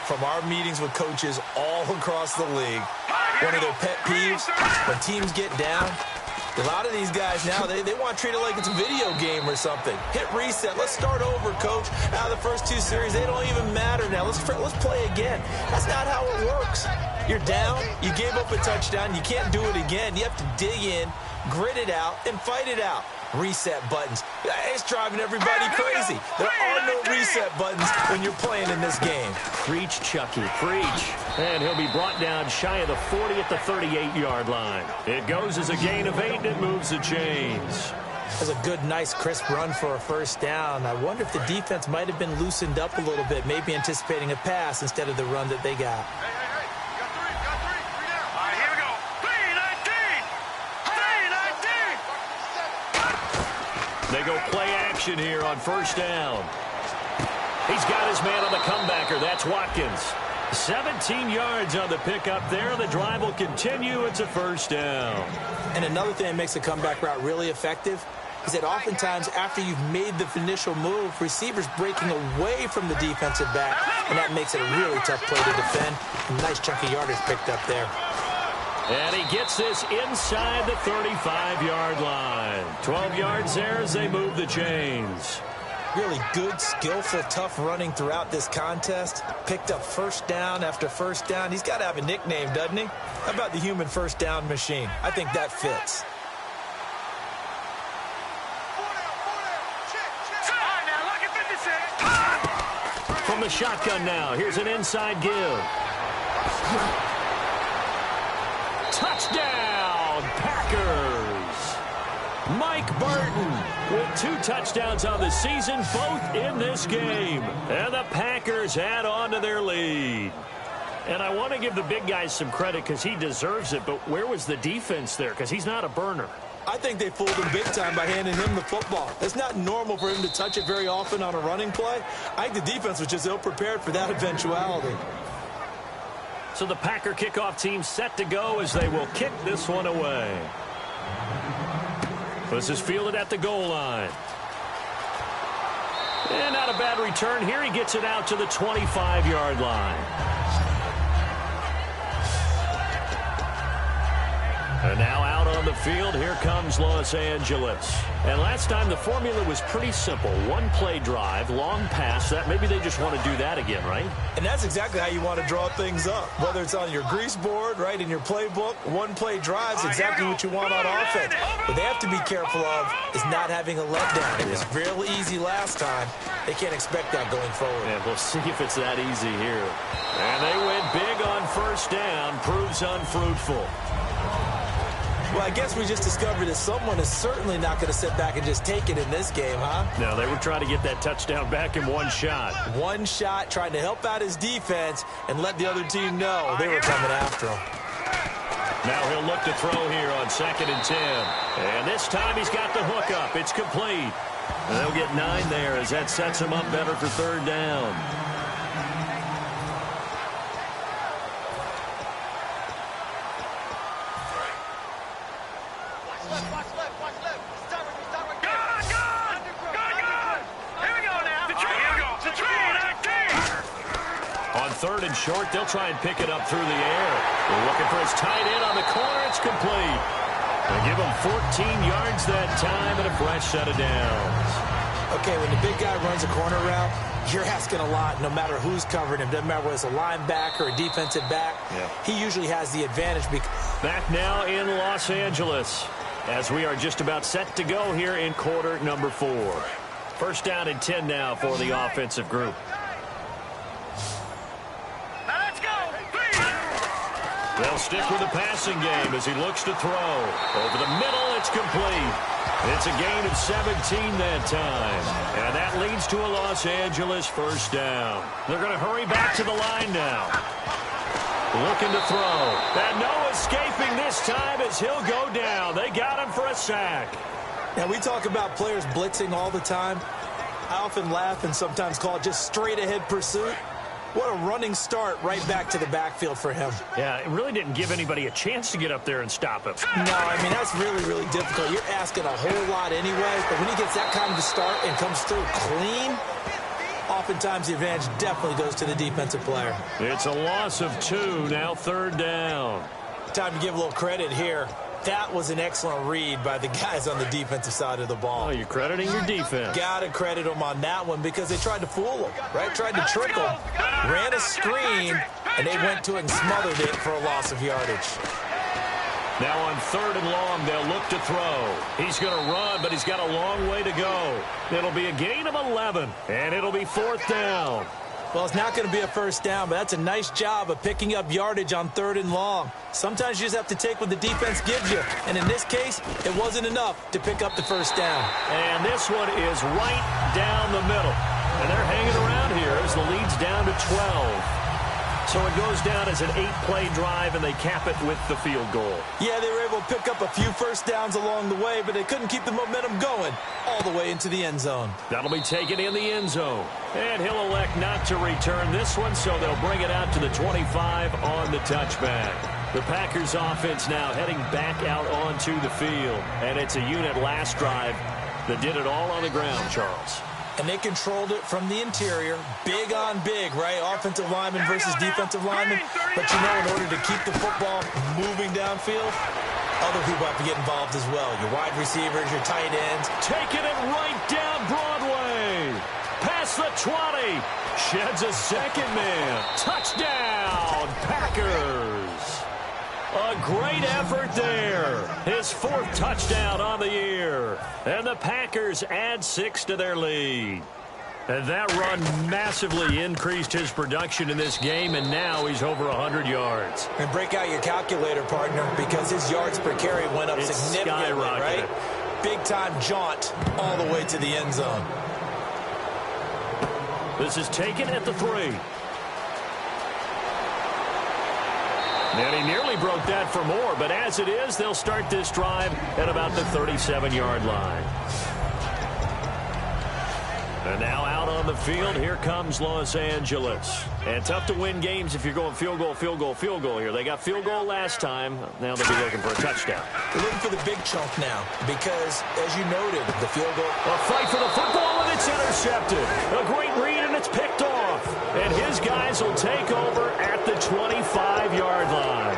from our meetings with coaches all across the league, one of their pet peeves, when teams get down, a lot of these guys now, they want to treat it like it's a video game or something. Hit reset. Let's start over, coach. Now the first two series, they don't even matter now. Let's play again. That's not how it works. You're down. You gave up a touchdown. You can't do it again. You have to dig in, grit it out, and fight it out. Reset buttons. It's driving everybody crazy. There are no reset buttons when you're playing in this game. Preach, Chucky, preach. And he'll be brought down shy of the 40 at the 38-yard line. It goes as a gain of 8, and it moves the chains. That's a good, nice, crisp run for a first down. I wonder if the defense might have been loosened up a little bit, maybe anticipating a pass instead of the run that they got. They go play action here on first down. He's got his man on the comebacker. That's Watkins. 17 yards on the pickup there. The drive will continue. It's a first down. And another thing that makes the comeback route really effective is that oftentimes after you've made the initial move, receivers breaking away from the defensive back, and that makes it a really tough play to defend. A nice chunk of yardage picked up there. And he gets this inside the 35-yard line. 12 yards there as they move the chains. Really good, skillful, tough running throughout this contest. Picked up first down after first down. He's got to have a nickname, doesn't he? How about the human first down machine? I think that fits. From the shotgun now, here's an inside give. Touchdown, Packers! Mike Burton with 2 touchdowns on the season, both in this game. And the Packers add on to their lead. And I want to give the big guy some credit because he deserves it, but where was the defense there? Because he's not a burner. I think they fooled him big time by handing him the football. It's not normal for him to touch it very often on a running play. I think the defense was just ill-prepared for that eventuality. So the Packer kickoff team set to go as they will kick this one away. This is fielded at the goal line. And not a bad return here. He gets it out to the 25-yard line. And now out on the field, here comes Los Angeles. And last time the formula was pretty simple. One play drive, long pass. That maybe they just want to do that again, right? And that's exactly how you want to draw things up. Whether it's on your grease board, right, in your playbook, one play drive is exactly what you want on offense. What they have to be careful of is not having a letdown. It was real easy last time. They can't expect that going forward. Yeah, we'll see if it's that easy here. And they went big on first down. Proves unfruitful. Well, I guess we just discovered that someone is certainly not going to sit back and just take it in this game, huh? No, they were trying to get that touchdown back in one shot. One shot, trying to help out his defense and let the other team know they were coming after him. Now he'll look to throw here on 2nd and 10. And this time he's got the hook up. It's complete. And they'll get 9 there as that sets him up better for 3rd down. On 3rd and short, they'll try and pick it up through the air. They're looking for his tight end on the corner. It's complete. They give him 14 yards that time and a fresh set of downs. Okay, when the big guy runs a corner route, you're asking a lot no matter who's covering him. Doesn't matter whether it's a linebacker or a defensive back. Yeah. He usually has the advantage. Back now in Los Angeles as we are just about set to go here in quarter number 4. 1st down and 10 now for the offensive group. They'll stick with the passing game as he looks to throw. Over the middle, it's complete. It's a gain of 17 that time. And that leads to a Los Angeles 1st down. They're going to hurry back to the line now. Looking to throw. And no escaping this time as he'll go down. They got him for a sack. Now, we talk about players blitzing all the time. I often laugh and sometimes call it just straight-ahead pursuit. What a running start right back to the backfield for him. Yeah, it really didn't give anybody a chance to get up there and stop him. No, I mean, that's really, really difficult. You're asking a whole lot anyway, but when he gets that kind of a start and comes through clean, oftentimes the advantage definitely goes to the defensive player. It's a loss of 2, now 3rd down. Time to give a little credit here. That was an excellent read by the guys on the defensive side of the ball. Oh, you're crediting your defense. Got to credit them on that one because they tried to fool him, right? Tried to trick him. Ran a screen, and they went to it and smothered it for a loss of yardage. Now on 3rd and long, they'll look to throw. He's going to run, but he's got a long way to go. It'll be a gain of 11, and it'll be 4th down. Well, it's not going to be a 1st down, but that's a nice job of picking up yardage on 3rd and long. Sometimes you just have to take what the defense gives you. And in this case, it wasn't enough to pick up the 1st down. And this one is right down the middle. And they're hanging around here as the lead's down to 12. So it goes down as an 8-play drive, and they cap it with the field goal. Yeah, they were able to pick up a few 1st downs along the way, but they couldn't keep the momentum going all the way into the end zone. That'll be taken in the end zone. And he'll elect not to return this one, so they'll bring it out to the 25 on the touchback. The Packers offense now heading back out onto the field. And it's a unit last drive that did it all on the ground, Charles. And they controlled it from the interior, big on big, right? Offensive lineman versus defensive lineman. But, you know, in order to keep the football moving downfield, other people have to get involved as well. Your wide receivers, your tight ends. Taking it right down Broadway. Past the 20. Sheds a 2nd man. Touchdown, Packers. A great effort there. His 4th touchdown on the year. And the Packers add 6 to their lead. And that run massively increased his production in this game, and now he's over 100 yards. And break out your calculator, partner, because his yards per carry went up significantly, right? Big-time jaunt all the way to the end zone. This is taken at the 3. And he nearly broke that for more, but as it is, they'll start this drive at about the 37-yard line. And now out on the field, here comes Los Angeles. And tough to win games if you're going field goal, field goal, field goal here. They got field goal last time. Now they'll be looking for a touchdown. They're looking for the big chunk now because, as you noted, the field goal. A fight for the football, and it's intercepted. A great read, and it's picked off. And his guys will take over at the 25-yard line.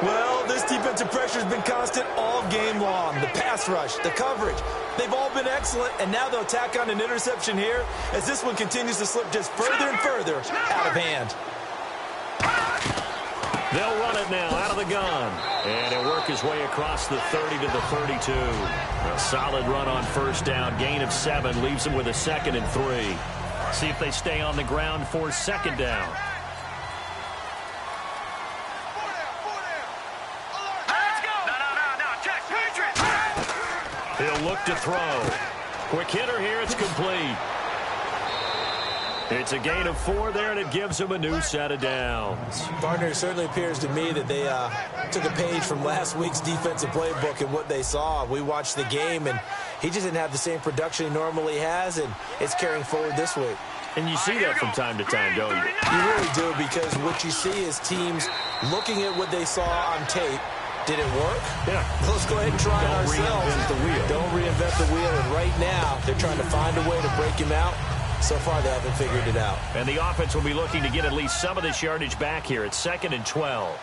Well, this defensive pressure has been constant all game long. The pass rush, the coverage, they've all been excellent, and now they'll tack on an interception here as this one continues to slip just further and further out of hand. They'll run it now out of the gun, and he'll work his way across the 30 to the 32. A solid run on first down, gain of 7, leaves them with a 2nd and 3. See if they stay on the ground for second down. He'll look to throw. Quick hitter here. It's complete. It's a gain of 4 there, and it gives him a new set of downs. Partner, it certainly appears to me that they took a page from last week's defensive playbook and what they saw. We watched the game, and he just didn't have the same production he normally has, and it's carrying forward this week. And you see that from time to time, don't you? You really do, because what you see is teams looking at what they saw on tape. Did it work? Yeah. Let's go ahead and try it ourselves. Don't reinvent the wheel. Don't reinvent the wheel. And right now, they're trying to find a way to break him out. So far, they haven't figured it out. And the offense will be looking to get at least some of this yardage back here. It's 2nd and 12.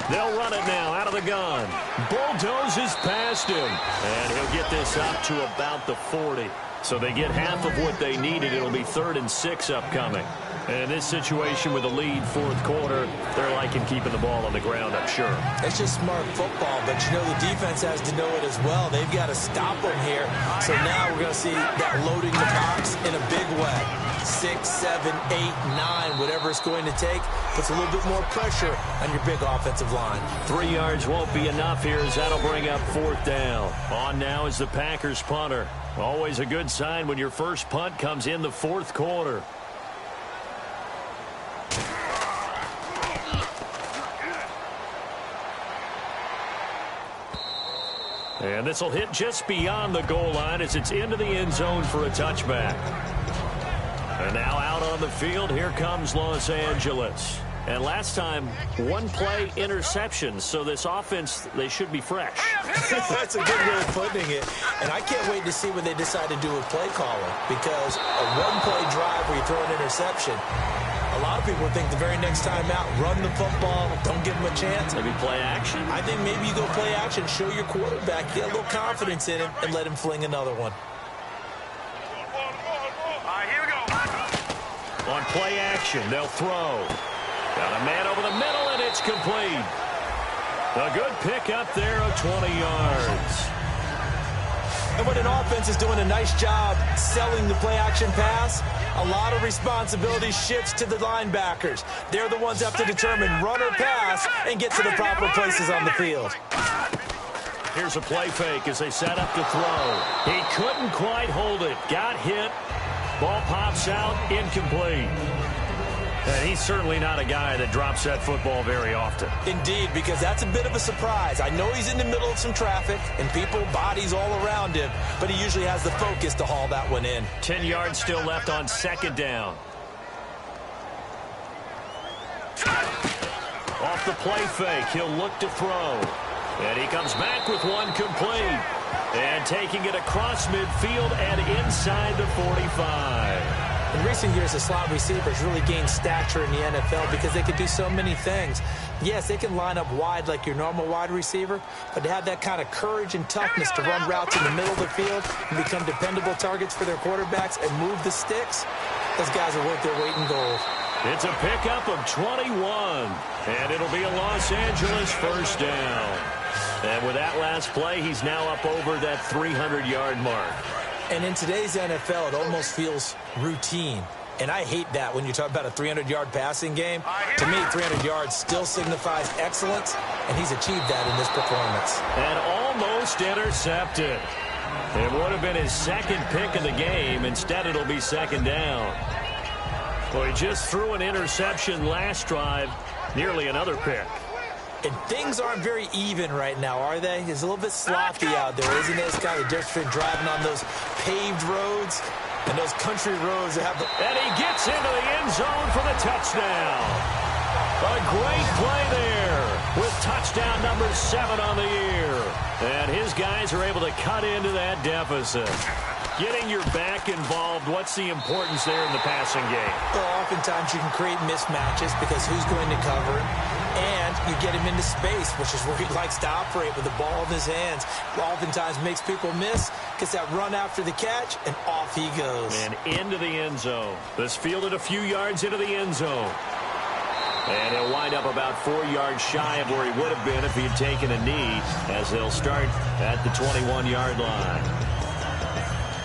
They'll run it now out of the gun. Bulldozes past him. And he'll get this up to about the 40. So they get half of what they needed. It'll be 3rd and 6 upcoming. And in this situation with a lead, 4th quarter, they're liking keeping the ball on the ground, I'm sure. It's just smart football, but you know the defense has to know it as well. They've got to stop them here. So now we're going to see that loading the box in a big way. 6, 7, 8, 9, whatever it's going to take, puts a little bit more pressure on your big offensive line. 3 yards won't be enough here as that'll bring up 4th down. On now is the Packers punter. Always a good sign when your first punt comes in the 4th quarter. And this will hit just beyond the goal line as it's into the end zone for a touchback. And now out on the field, here comes Los Angeles. And last time, 1-play interceptions, so this offense, they should be fresh. That's a good way of putting it. And I can't wait to see what they decide to do with play calling, because a 1-play drive where you throw an interception, a lot of people think the very next time out, run the football, don't give them a chance. Maybe play action? I think maybe you go play action, show your quarterback, get a little confidence in him, and let him fling another one. On play action, they'll throw. Got a man over the middle, and it's complete. A good pickup there of 20 yards. And when an offense is doing a nice job selling the play-action pass, a lot of responsibility shifts to the linebackers. They're the ones that have to determine run or pass and get to the proper places on the field. Here's a play fake as they set up to throw. He couldn't quite hold it. Got hit. Ball pops out, incomplete. And he's certainly not a guy that drops that football very often. Indeed, because that's a bit of a surprise. I know he's in the middle of some traffic and people, bodies all around him, but he usually has the focus to haul that one in. 10 yards still left on 2nd down. Off the play fake, he'll look to throw. And he comes back with one complete. And taking it across midfield and inside the 45. In recent years, the slot receivers really gained stature in the NFL because they could do so many things. Yes, they can line up wide like your normal wide receiver, but to have that kind of courage and toughness to run routes in the middle of the field and become dependable targets for their quarterbacks and move the sticks, those guys are worth their weight in gold. It's a pickup of 21, and it'll be a Los Angeles first down. And with that last play, he's now up over that 300-yard mark. And in today's NFL, it almost feels routine. And I hate that when you talk about a 300-yard passing game. To me, 300 yards still signifies excellence, and he's achieved that in this performance. And almost intercepted. It would have been his second pick of the game. Instead, it'll be second down. Well, he just threw an interception last drive. Nearly another pick. And things aren't very even right now, are they? It's a little bit sloppy out there, isn't it? It's kind of the difference between driving on those paved roads and those country roads that have the... And he gets into the end zone for the touchdown. A great play there with touchdown number 7 on the year. And his guys are able to cut into that deficit. Getting your back involved, what's the importance there in the passing game? Well, oftentimes you can create mismatches because who's going to cover him? And you get him into space, which is where he likes to operate with the ball in his hands. Oftentimes makes people miss, gets that run after the catch, and off he goes. And into the end zone. This fielded a few yards into the end zone. And he'll wind up about 4 yards shy of where he would have been if he had taken a knee, as they'll start at the 21-yard line.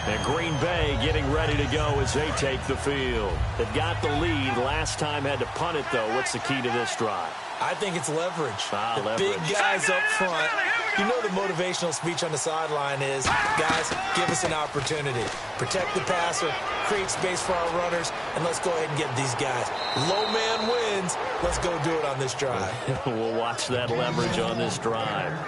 And Green Bay getting ready to go as they take the field. They've got the lead. Last time had to punt it, though. What's the key to this drive? I think it's leverage. Leverage. Big guys up front. You know the motivational speech on the sideline is, guys, give us an opportunity. Protect the passer, create space for our runners, and let's go ahead and get these guys. Low man wins. Let's go do it on this drive. We'll watch that leverage on this drive.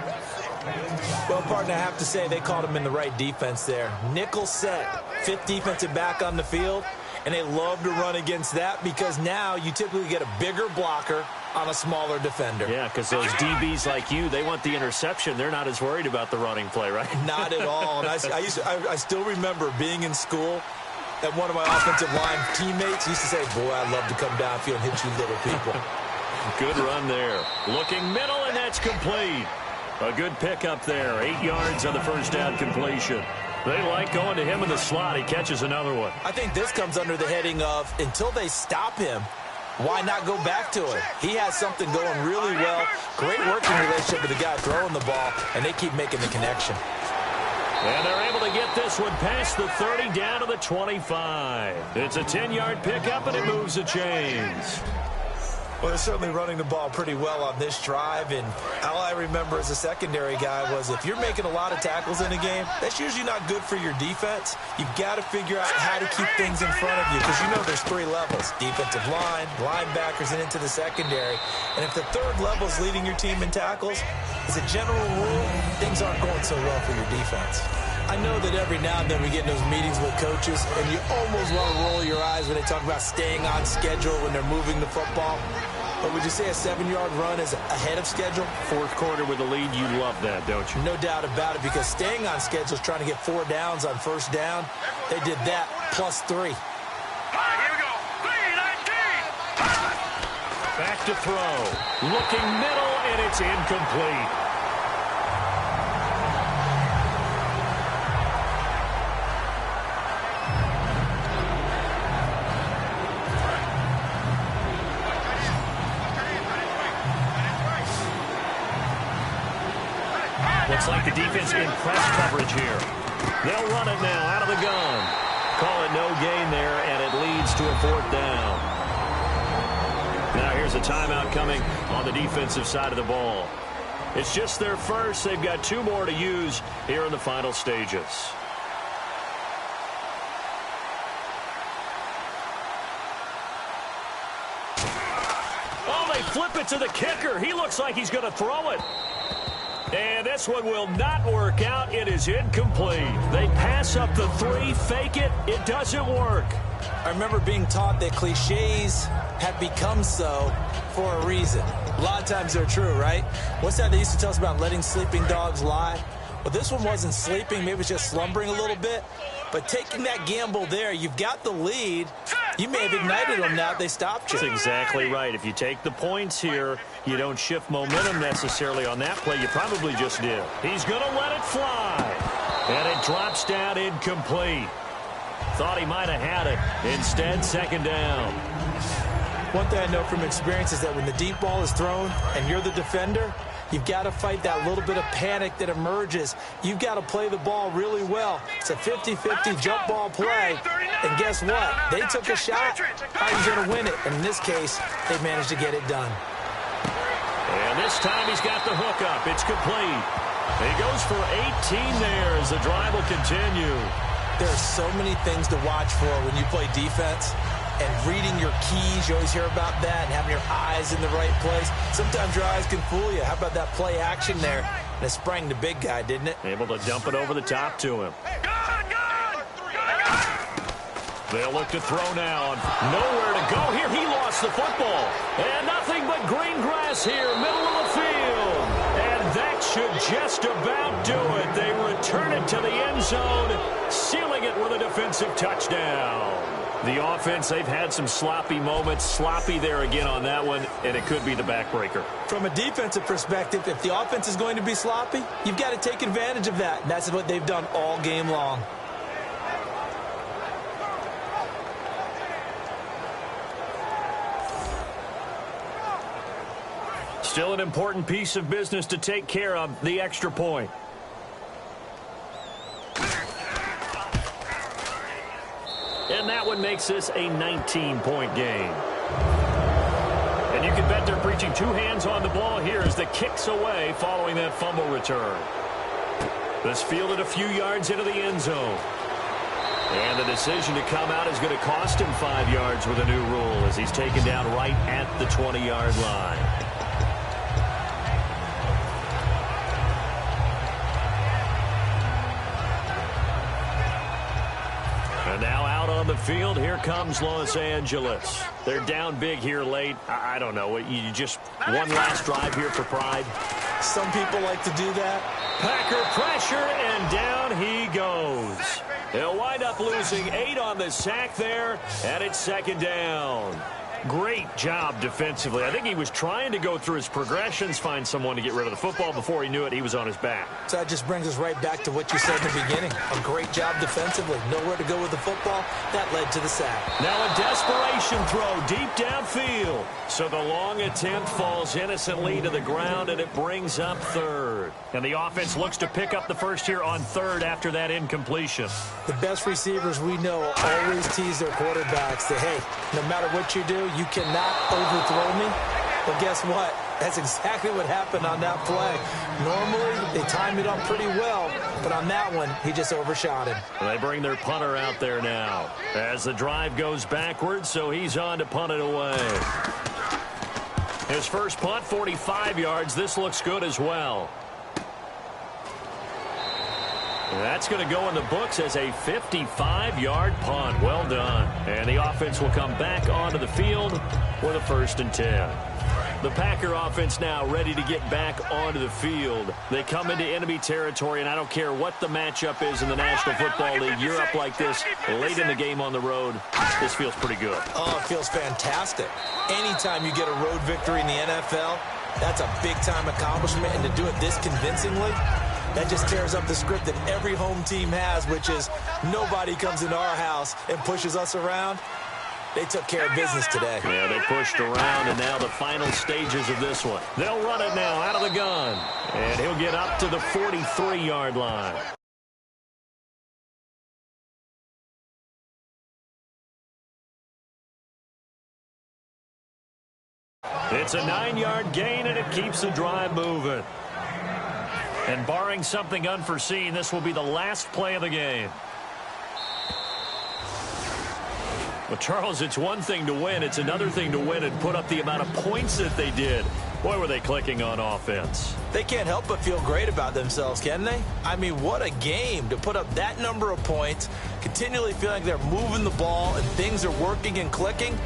Well, partner, I have to say they caught him in the right defense there. Nickel set, 5th defensive back on the field, and they love to run against that because now you typically get a bigger blocker on a smaller defender. Yeah, because those DBs like you, they want the interception. They're not as worried about the running play, right? Not at all. And I still remember being in school, and one of my offensive line teammates used to say, boy, I'd love to come downfield and hit you little people. Good run there. Looking middle, and that's complete. A good pickup there. 8 yards on the first down completion. They like going to him in the slot. He catches another one. I think this comes under the heading of, until they stop him, why not go back to it? He has something going really well. Great working relationship with the guy throwing the ball, and they keep making the connection. And they're able to get this one past the 30 down to the 25. It's a 10-yard pickup, and it moves the chains. Well, they're certainly running the ball pretty well on this drive, and all I remember as a secondary guy was if you're making a lot of tackles in a game, that's usually not good for your defense. You've got to figure out how to keep things in front of you because you know there's 3 levels, defensive line, linebackers, and into the secondary. And if the 3rd level is leading your team in tackles, as a general rule, things aren't going so well for your defense. I know that every now and then we get in those meetings with coaches, and you almost want to roll your eyes when they talk about staying on schedule when they're moving the football. But would you say a 7-yard run is ahead of schedule? 4th quarter with the lead, you love that, don't you? No doubt about it, because staying on schedule is trying to get 4 downs on first down. They did that plus 3. All right, here we go. 3-19. Back to throw. Looking middle, and it's incomplete. Looks like the defense in press coverage here. They'll run it now out of the gun. Call it no gain there, and it leads to a 4th down. Now here's a timeout coming on the defensive side of the ball. It's just their first. They've got 2 more to use here in the final stages. Oh, they flip it to the kicker. He looks like he's going to throw it. And this one will not work out. It is incomplete. They pass up the 3, fake it. It doesn't work. I remember being taught that cliches have become so for a reason. A lot of times they're true, right? What's that they used to tell us about letting sleeping dogs lie? Well, this one wasn't sleeping. Maybe it was just slumbering a little bit. But taking that gamble there, you've got the lead. You may have ignited them now if they stopped you. That's exactly right. If you take the points here, you don't shift momentum necessarily on that play. You probably just did. He's going to let it fly. And it drops down incomplete. Thought he might have had it. Instead, 2nd down. One thing I know from experience is that when the deep ball is thrown and you're the defender, you've got to fight that little bit of panic that emerges. You've got to play the ball really well. It's a 50-50 jump ball play. And guess what? They took a shot. How are you going to win it? And in this case, they managed to get it done. And this time he's got the hook up. It's complete. He goes for 18 there as the drive will continue. There are so many things to watch for when you play defense. And reading your keys, you always hear about that, and having your eyes in the right place. Sometimes your eyes can fool you. How about that play action there? And it sprang the big guy, didn't it? Able to dump it over the top to him. They'll look to throw now. Nowhere to go here. He lost the football. And nothing but green grass here, middle of the field. And that should just about do it. They return it to the end zone, sealing it with a defensive touchdown. The offense, they've had some sloppy moments. Sloppy there again on that one, and it could be the backbreaker. From a defensive perspective, if the offense is going to be sloppy, you've got to take advantage of that. And that's what they've done all game long. Still an important piece of business to take care of, the extra point. And that one makes this a 19-point game. And you can bet they're preaching two hands on the ball here as the kick's away following that fumble return. This fielded a few yards into the end zone. And the decision to come out is going to cost him 5 yards with a new rule as he's taken down right at the 20-yard line. And now out on the field, here comes Los Angeles. They're down big here late. I don't know. You just one last drive here for pride. Some people like to do that. Packer pressure, and down he goes. He'll wind up losing 8 on the sack there, and it's second down. Great job defensively. I think he was trying to go through his progressions, find someone to get rid of the football. Before he knew it, he was on his back. So that just brings us right back to what you said in the beginning. A great job defensively. Nowhere to go with the football. That led to the sack. Now a desperation throw deep downfield. So the long attempt falls innocently to the ground, and it brings up third. And the offense looks to pick up the first here on third after that incompletion. The best receivers we know always tease their quarterbacks that, hey, no matter what you do, you cannot overthrow me. But guess what? That's exactly what happened on that play. Normally, they timed it up pretty well, but on that one, he just overshot him. They bring their punter out there now as the drive goes backwards, so he's on to punt it away. His first punt, 45 yards. This looks good as well. That's going to go in the books as a 55-yard punt. Well done. And the offense will come back onto the field with a 1st and 10. The Packer offense now ready to get back onto the field. They come into enemy territory, and I don't care what the matchup is in the National Football League. You're up like this late in the game on the road. This feels pretty good. Oh, it feels fantastic. Anytime you get a road victory in the NFL, that's a big-time accomplishment, and to do it this convincingly, that just tears up the script that every home team has, which is nobody comes into our house and pushes us around. They took care of business today. Yeah, they pushed around, and now the final stages of this one. They'll run it now out of the gun, and he'll get up to the 43-yard line. It's a 9-yard gain, and it keeps the drive moving. And barring something unforeseen, this will be the last play of the game. Well, Charles, it's one thing to win. It's another thing to win and put up the amount of points that they did. Boy, were they clicking on offense. They can't help but feel great about themselves, can they? I mean, what a game to put up that number of points, continually feeling like they're moving the ball and things are working and clicking.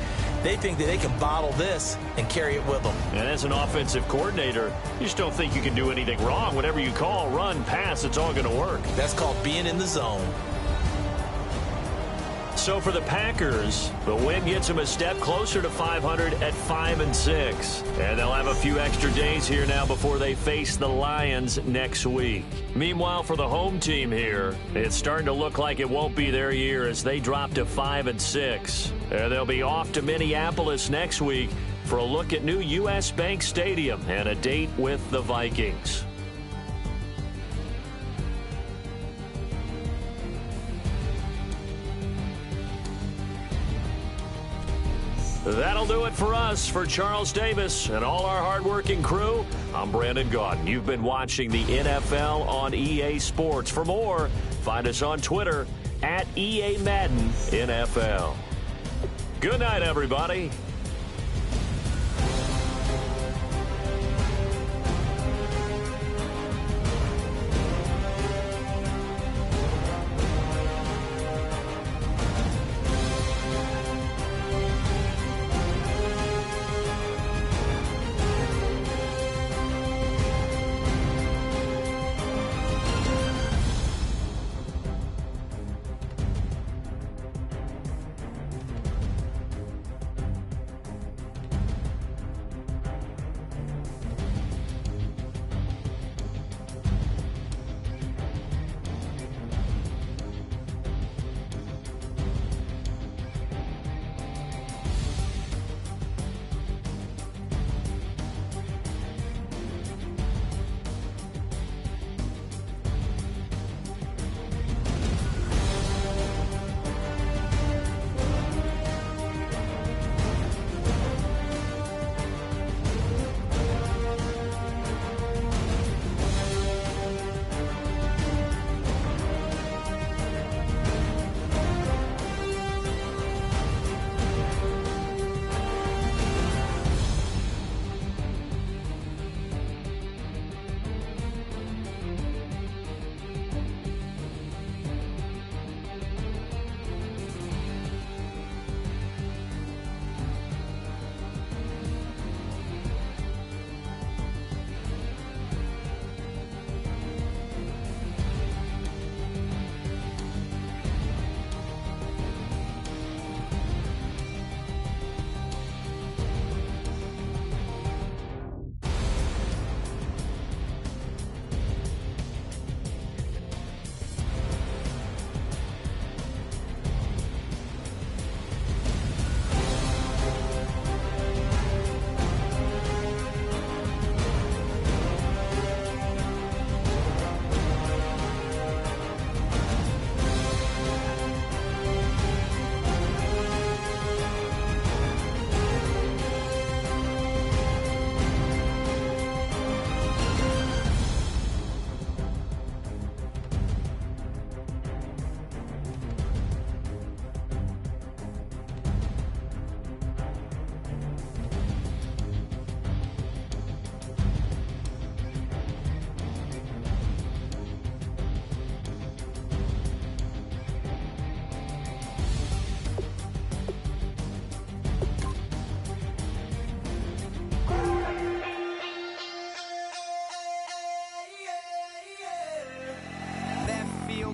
They think that they can bottle this and carry it with them. And as an offensive coordinator, you just don't think you can do anything wrong. Whatever you call, run, pass, it's all going to work. That's called being in the zone. So for the Packers, the win gets them a step closer to 500 at 5-6. And they'll have a few extra days here now before they face the Lions next week. Meanwhile, for the home team here, it's starting to look like it won't be their year as they drop to 5-6. And they'll be off to Minneapolis next week for a look at new U.S. Bank Stadium and a date with the Vikings. That'll do it for us. For Charles Davis and all our hardworking crew, I'm Brandon Gaudin. You've been watching the NFL on EA Sports. For more, find us on Twitter at EA Madden NFL. Good night, everybody.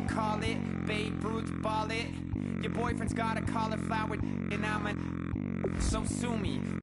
Call it, Babe Ruth ball it. Your boyfriend's got a cauliflower and I'm a... So sue me.